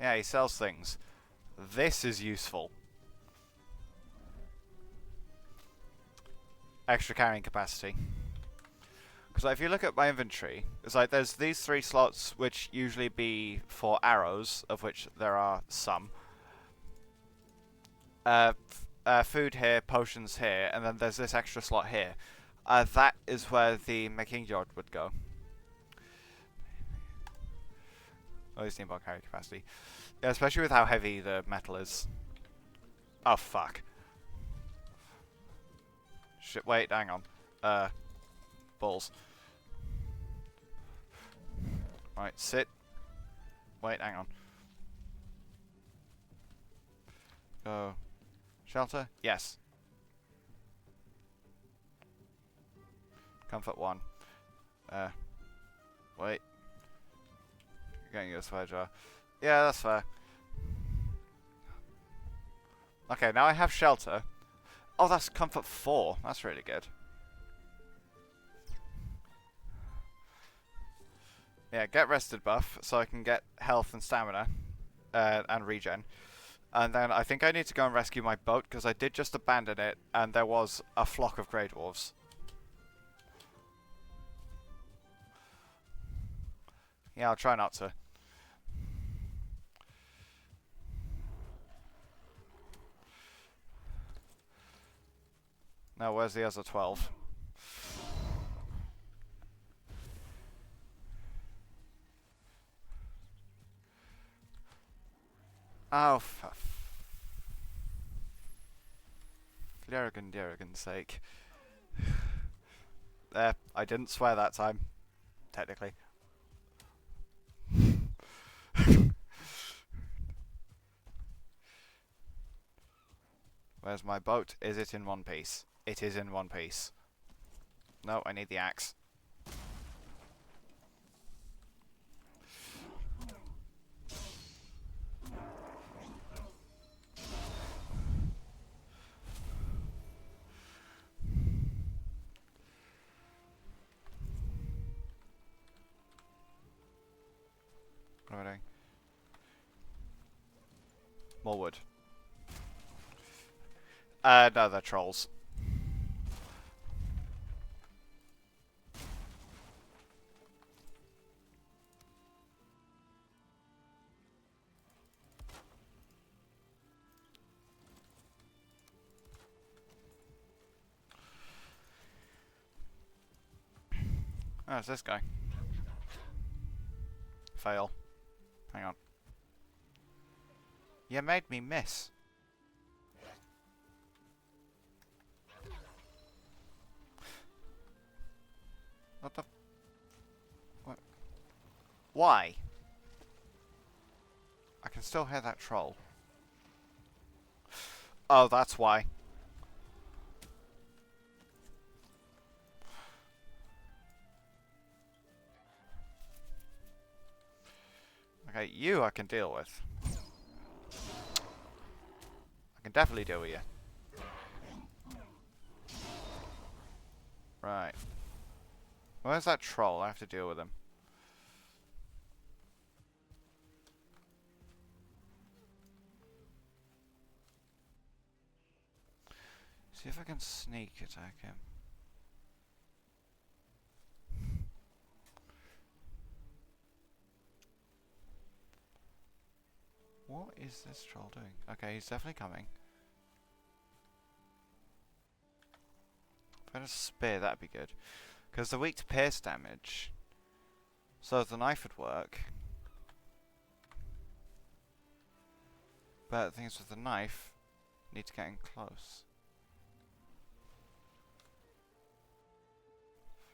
Yeah, he sells things. This is useful. Extra carrying capacity. Because like, if you look at my inventory, it's like there's these 3 slots which usually be for arrows, of which there are some. Food here, potions here, and then there's this extra slot here. That is where the making yard would go. Oh, it's about carry capacity. Yeah, especially with how heavy the metal is. Oh, fuck. Shit, wait, hang on. Balls. Right, sit. Wait, hang on. Go. Shelter? Yes. Comfort 1. Wait. You're getting your swear jar. Yeah, that's fair. Okay, now I have shelter. Oh, that's comfort 4. That's really good. Yeah, get rested buff so I can get health and stamina and regen. And then I think I need to go and rescue my boat because I did just abandon it and there was a flock of grey dwarves. Yeah, I'll try not to. Now, where's the other 12? Oh, for Flerigan's sake. There, I didn't swear that time. Technically. Where's my boat? Is it in one piece? It is in one piece. No, I need the axe. What am I doing? More wood. No, they're trolls. Oh, it's this guy. Fail. Hang on. You made me miss. What the... What? Why? I can still hear that troll. Oh, that's why. Okay, you I can deal with. I can definitely deal with you. Right. Where's that troll? I have to deal with him. See if I can sneak attack him. What is this troll doing? Okay, he's definitely coming. If I had a spear, that'd be good. Because they're weak to pierce damage. So the knife would work. But the thing is with the knife, you need to get in close.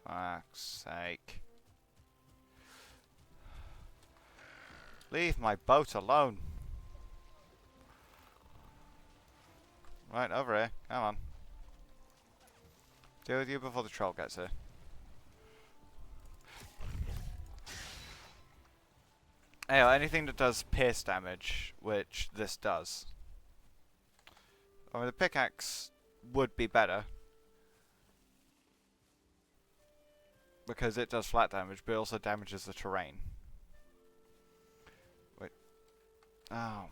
Fuck's sake. Leave my boat alone. Right, over here. Come on. Deal with you before the troll gets here. Anyway, anything that does pierce damage, which this does. I mean, the pickaxe would be better because it does flat damage, but it also damages the terrain. Wait. Oh my god.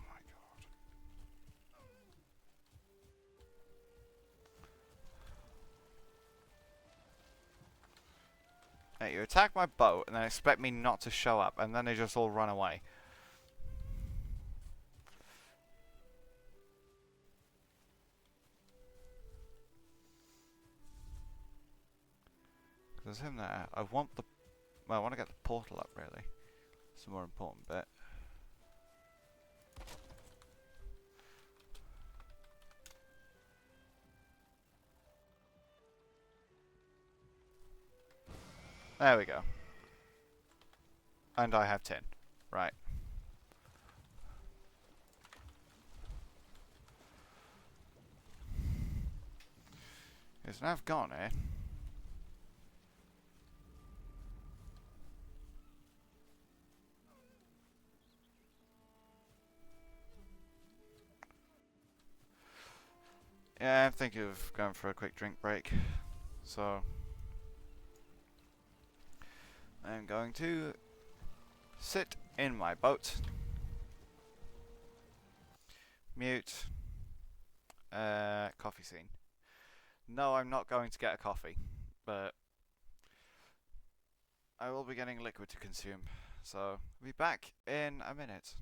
Hey, you attack my boat and then expect me not to show up, and then they just all run away. There's him there. I want the... Well, I want to get the portal up, really. It's the more important bit. There we go. And I have tin. Right. Is Nav gone, eh? Yeah, I'm thinking of going for a quick drink break. So... I'm going to sit in my boat. Mute. Coffee scene. No, I'm not going to get a coffee, but I will be getting liquid to consume. So, I'll be back in a minute.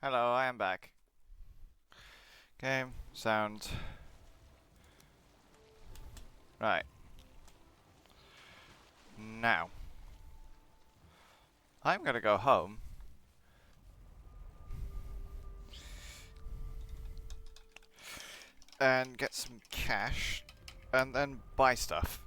Hello, I am back. Game, sound. Right. Now. I'm gonna go home. And get some cash. And then buy stuff.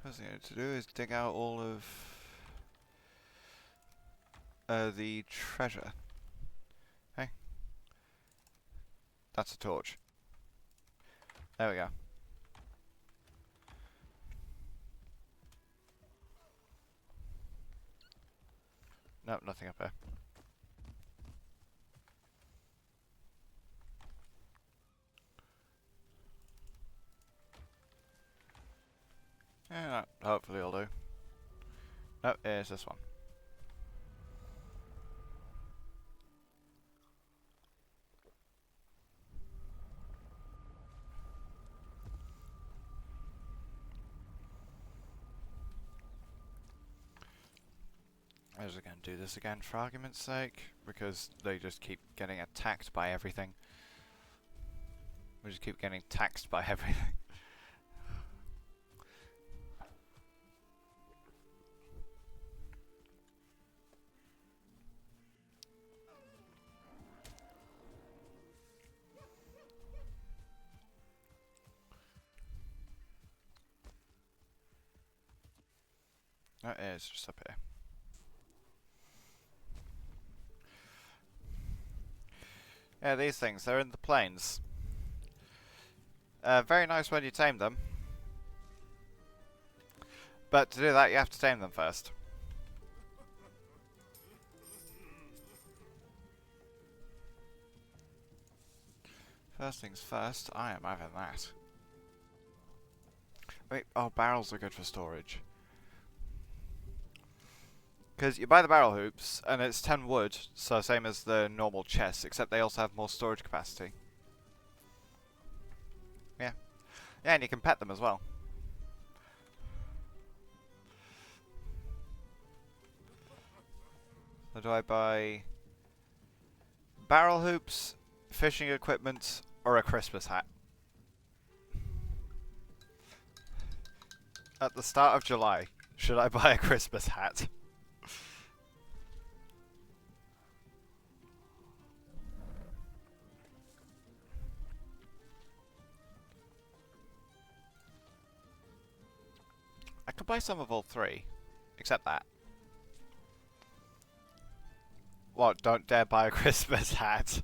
First thing I need to do is dig out all of the treasure. Hey, that's a torch. There we go. Nope, nothing up there. Yeah, hopefully it'll do. Nope, here's this one. I was going to do this again for argument's sake, because they just keep getting attacked by everything. We just keep getting taxed by everything. Oh, it's just up here. Yeah, these things, they're in the plains. Very nice when you tame them. But to do that, you have to tame them first. First things first, I am having that. Wait, oh, barrels are good for storage. Because you buy the barrel hoops, and it's 10 wood, so same as the normal chests, except they also have more storage capacity. Yeah. Yeah, and you can pet them as well. So do I buy barrel hoops, fishing equipment, or a Christmas hat? At the start of July, should I buy a Christmas hat? I could buy some of all three, except that. What, don't dare buy a Christmas hat?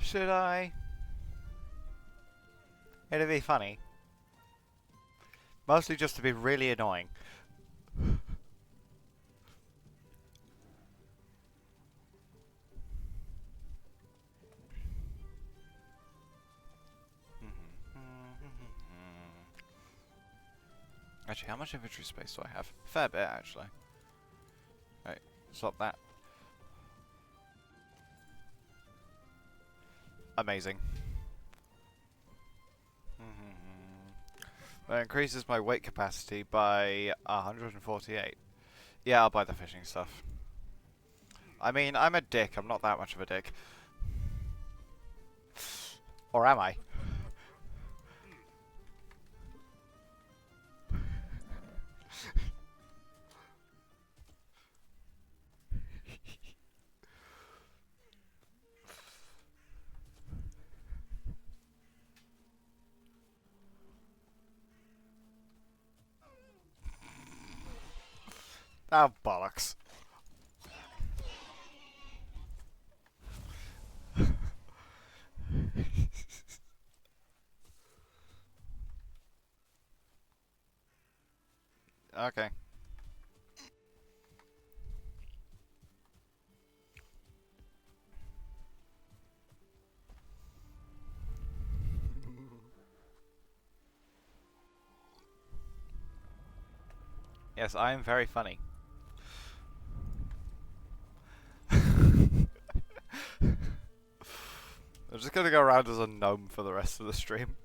Should I? It'd be funny. Mostly just to be really annoying. Actually, how much inventory space do I have? Fair bit, actually. Right, swap that. Amazing. That increases my weight capacity by 148. Yeah, I'll buy the fishing stuff. I mean, I'm a dick. I'm not that much of a dick. Or am I? Oh, bollocks. Okay. Yes, I am very funny. I'm just gonna go around as a gnome for the rest of the stream.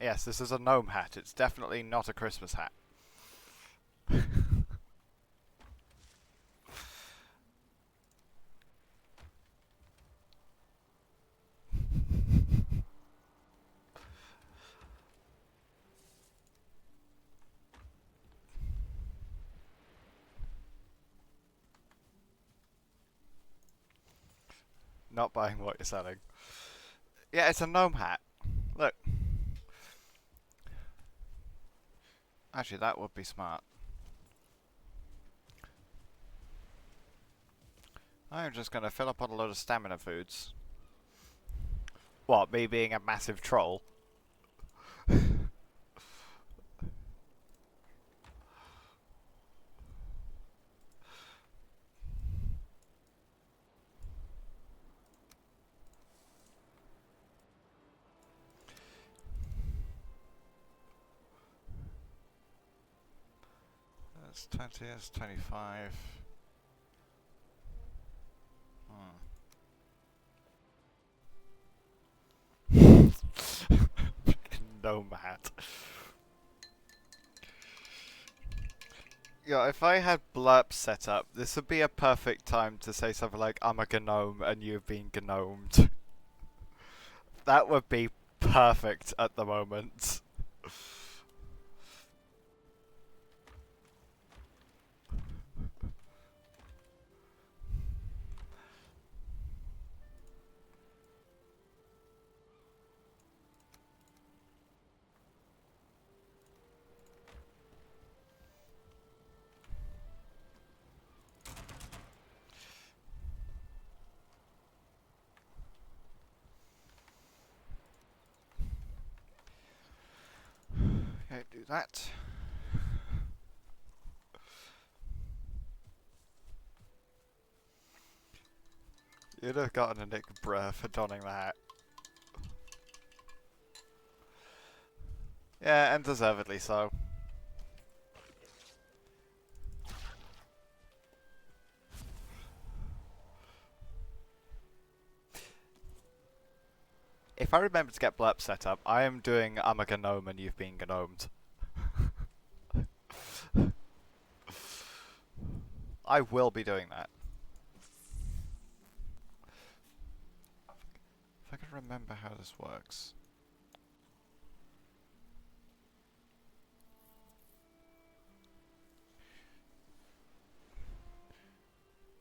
Yes, this is a gnome hat. It's definitely not a Christmas hat. Not buying what you're selling. Yeah, it's a gnome hat. Look. Actually, that would be smart. I'm just gonna fill up on a load of stamina foods. What, me being a massive troll? That's 20, that's 25. Gnome hat. Yeah, if I had blurp set up, this would be a perfect time to say something like, I'm a gnome and you've been gnomed. That would be perfect at the moment. Okay, do that. You'd have gotten a Nick Bruh for donning the hat. Yeah, and deservedly so. If I remember to get blurp set up, I am doing I'm a gnome and you've been gnomed. I will be doing that. If I can remember how this works.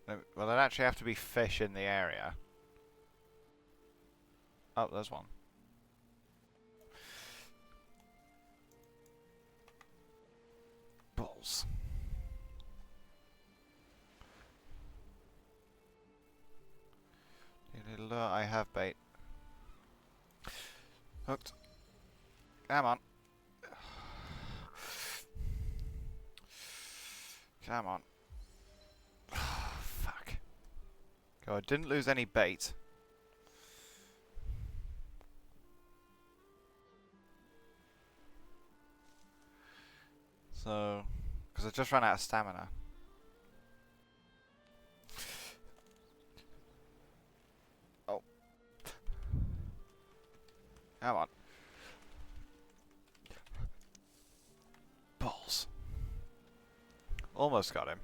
No, well, there'd actually have to be fish in the area. Oh, there's one. Balls. I have bait. Hooked. Come on. Come on. Fuck. Go, I didn't lose any bait. So, because I just ran out of stamina. Oh. Come on. Balls. Almost got him.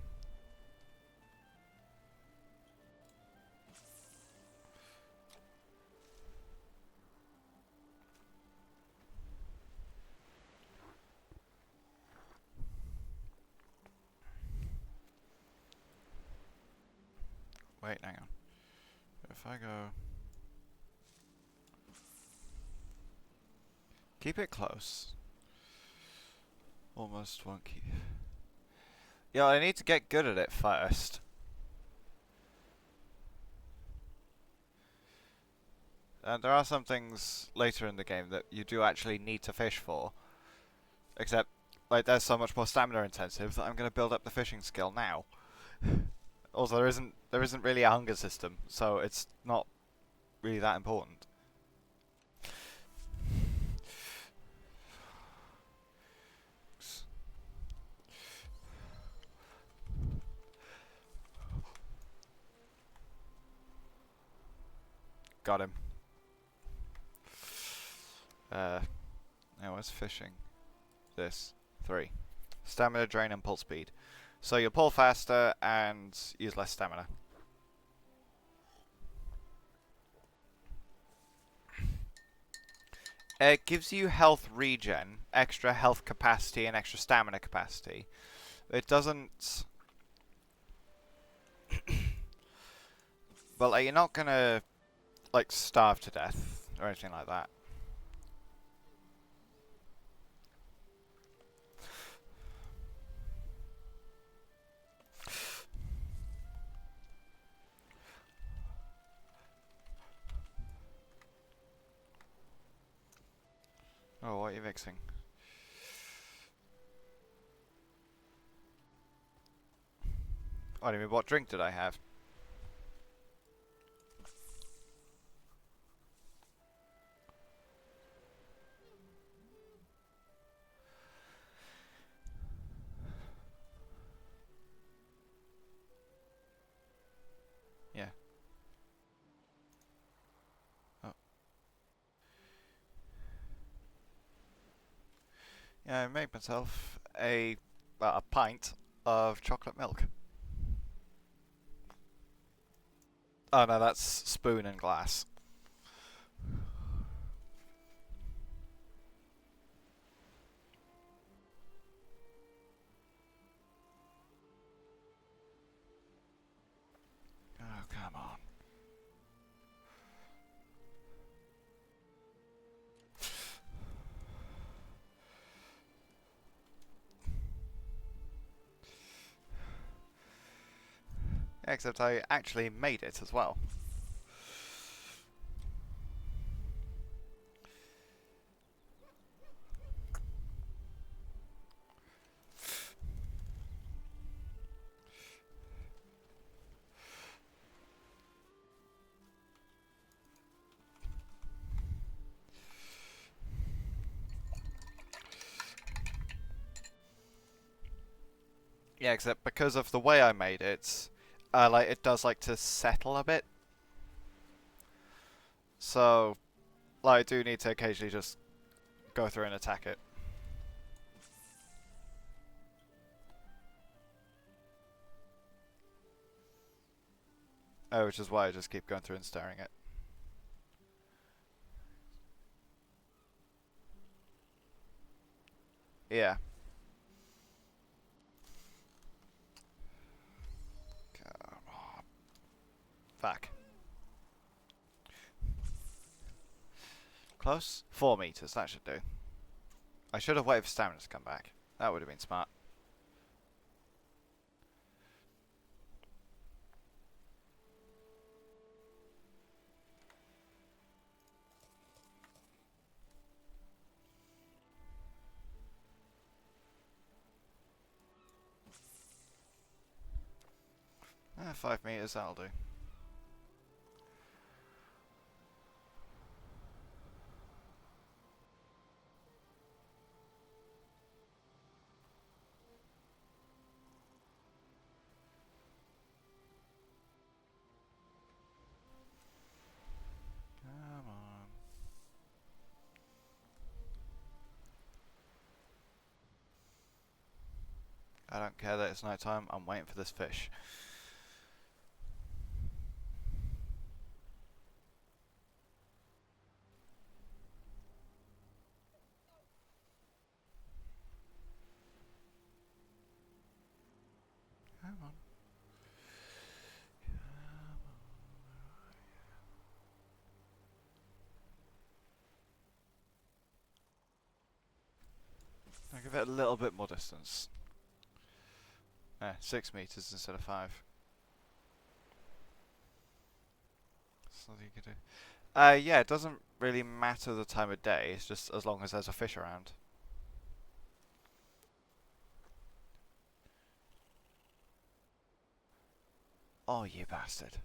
Wait, hang on. If I go... Keep it close. Almost won't keep... Yeah, I need to get good at it first. And there are some things later in the game that you do actually need to fish for. Except, like, they're so much more stamina intensive that I'm going to build up the fishing skill now. Also, there isn't really a hunger system, so it's not really that important. Got him. Now where's fishing? This. 3. Stamina drain and pull speed. So you'll pull faster and use less stamina. It gives you health regen, extra health capacity and extra stamina capacity. It doesn't... but like, you're not gonna like starve to death or anything like that. Oh, what are you mixing? I mean, what drink did I have? Yeah. Oh. Yeah, I made myself a pint of chocolate milk. Oh no, that's spoon and glass. Oh, come on. Except I actually made it as well. Yeah, except because of the way I made it, like it does like to settle a bit. So, like, I do need to occasionally just go through and attack it. Oh, which is why I just keep going through and staring it. Yeah. Come on. Fuck. Close? 4 meters, that should do. I should have waited for stamina to come back. That would have been smart. 5 meters, that'll do. Come on. I don't care that it's night time, I'm waiting for this fish. Come on. I'll give it a little bit more distance. 6 meters instead of 5. Something you can do. Yeah, it doesn't really matter the time of day, it's just as long as there's a fish around. Oh, you bastard.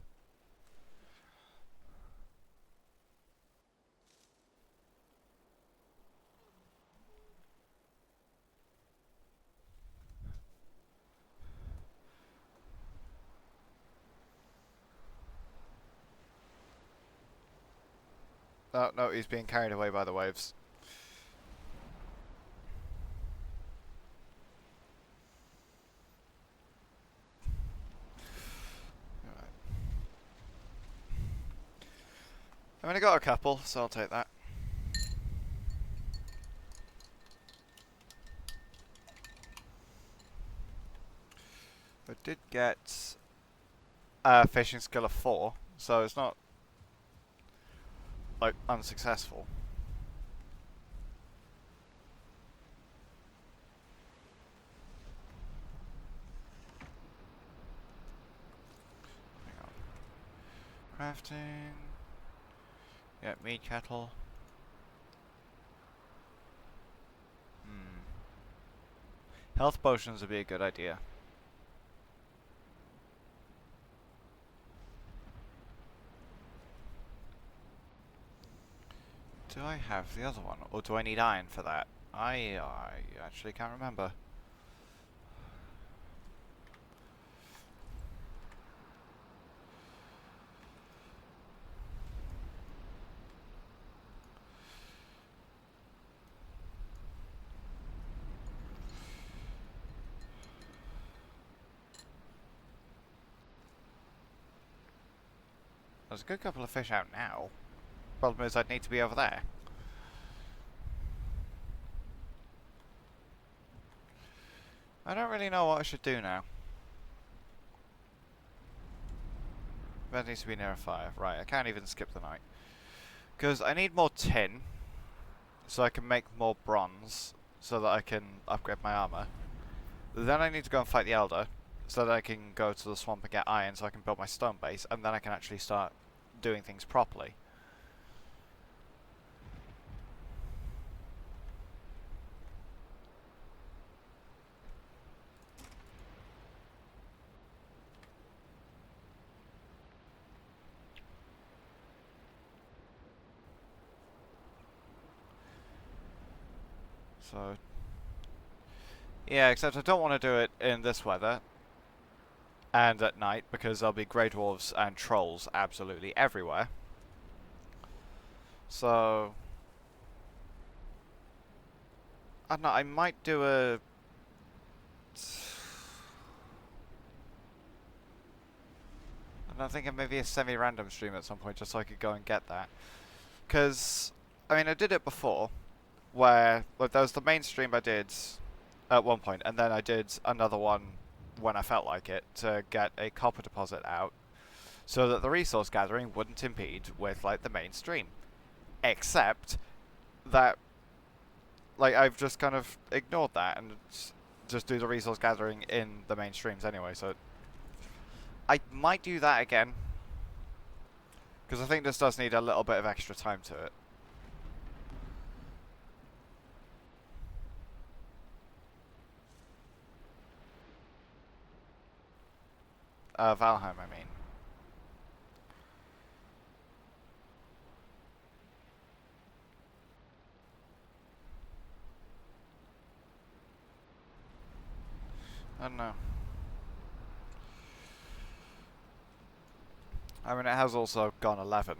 Oh, no, he's being carried away by the waves. Right. I've only got a couple, so I'll take that. I did get a fishing skill of 4, so it's not, like, unsuccessful. Hang on. Crafting. Yeah, meat kettle. Health potions would be a good idea. Do I have the other one, or do I need iron for that? I actually can't remember. There's a good couple of fish out now. Problem is I'd need to be over there. I don't really know what I should do now. That needs to be near a fire. Right, I can't even skip the night. Because I need more tin, so I can make more bronze, so that I can upgrade my armor. Then I need to go and fight the Elder, so that I can go to the swamp and get iron, so I can build my stone base, and then I can actually start doing things properly. So, yeah, except I don't want to do it in this weather and at night because there'll be grey dwarves and trolls absolutely everywhere. So, I don't know, I might do a... I'm thinking maybe a semi-random stream at some point just so I could go and get that. Because, I mean, I did it before, where like, there was the main stream I did at one point, and then I did another one when I felt like it to get a copper deposit out, so that the resource gathering wouldn't impede with like the main stream. Except that, like, I've just kind of ignored that and just do the resource gathering in the main streams anyway. So I might do that again because I think this does need a little bit of extra time to it. Valheim, I mean. I don't know. I mean, it has also gone 11.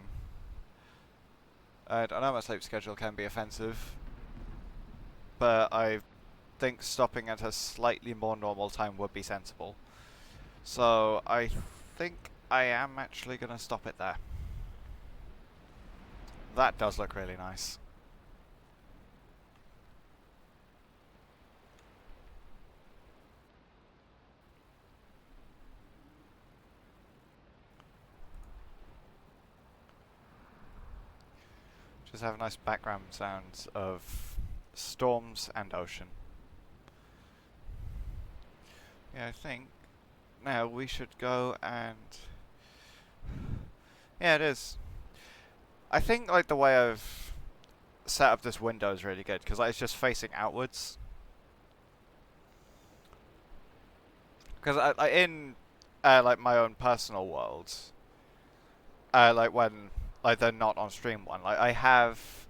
I know my sleep schedule can be offensive, but I think stopping at a slightly more normal time would be sensible. So I think I am actually going to stop it there. That does look really nice. Just have nice background sounds of storms and ocean. Yeah, I think now we should go and... Yeah, it is. I think like the way I've set up this window is really good because like, it's just facing outwards. Because in like my own personal world, like when like they're not on stream one, like I have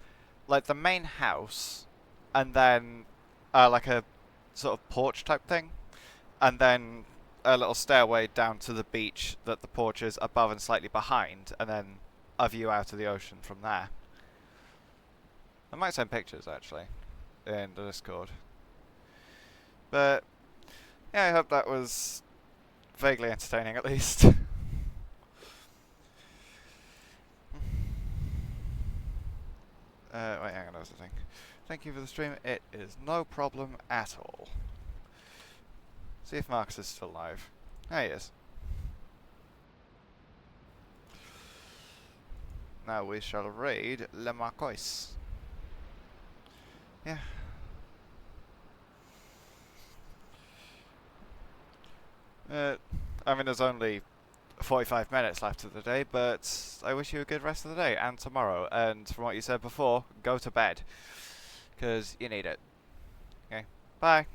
like the main house, and then like a sort of porch type thing, and then a little stairway down to the beach that the porch is above and slightly behind, and then a view out of the ocean from there. I might send pictures actually in the Discord. But yeah, I hope that was vaguely entertaining at least. Wait, hang on, there's a thing. Thank you for the stream. It is no problem at all. See if Marcus is still live. There he is. Now we shall raid Le Marcois. Yeah. I mean, there's only 45 minutes left of the day, but I wish you a good rest of the day and tomorrow. And from what you said before, go to bed, because you need it. Okay, bye.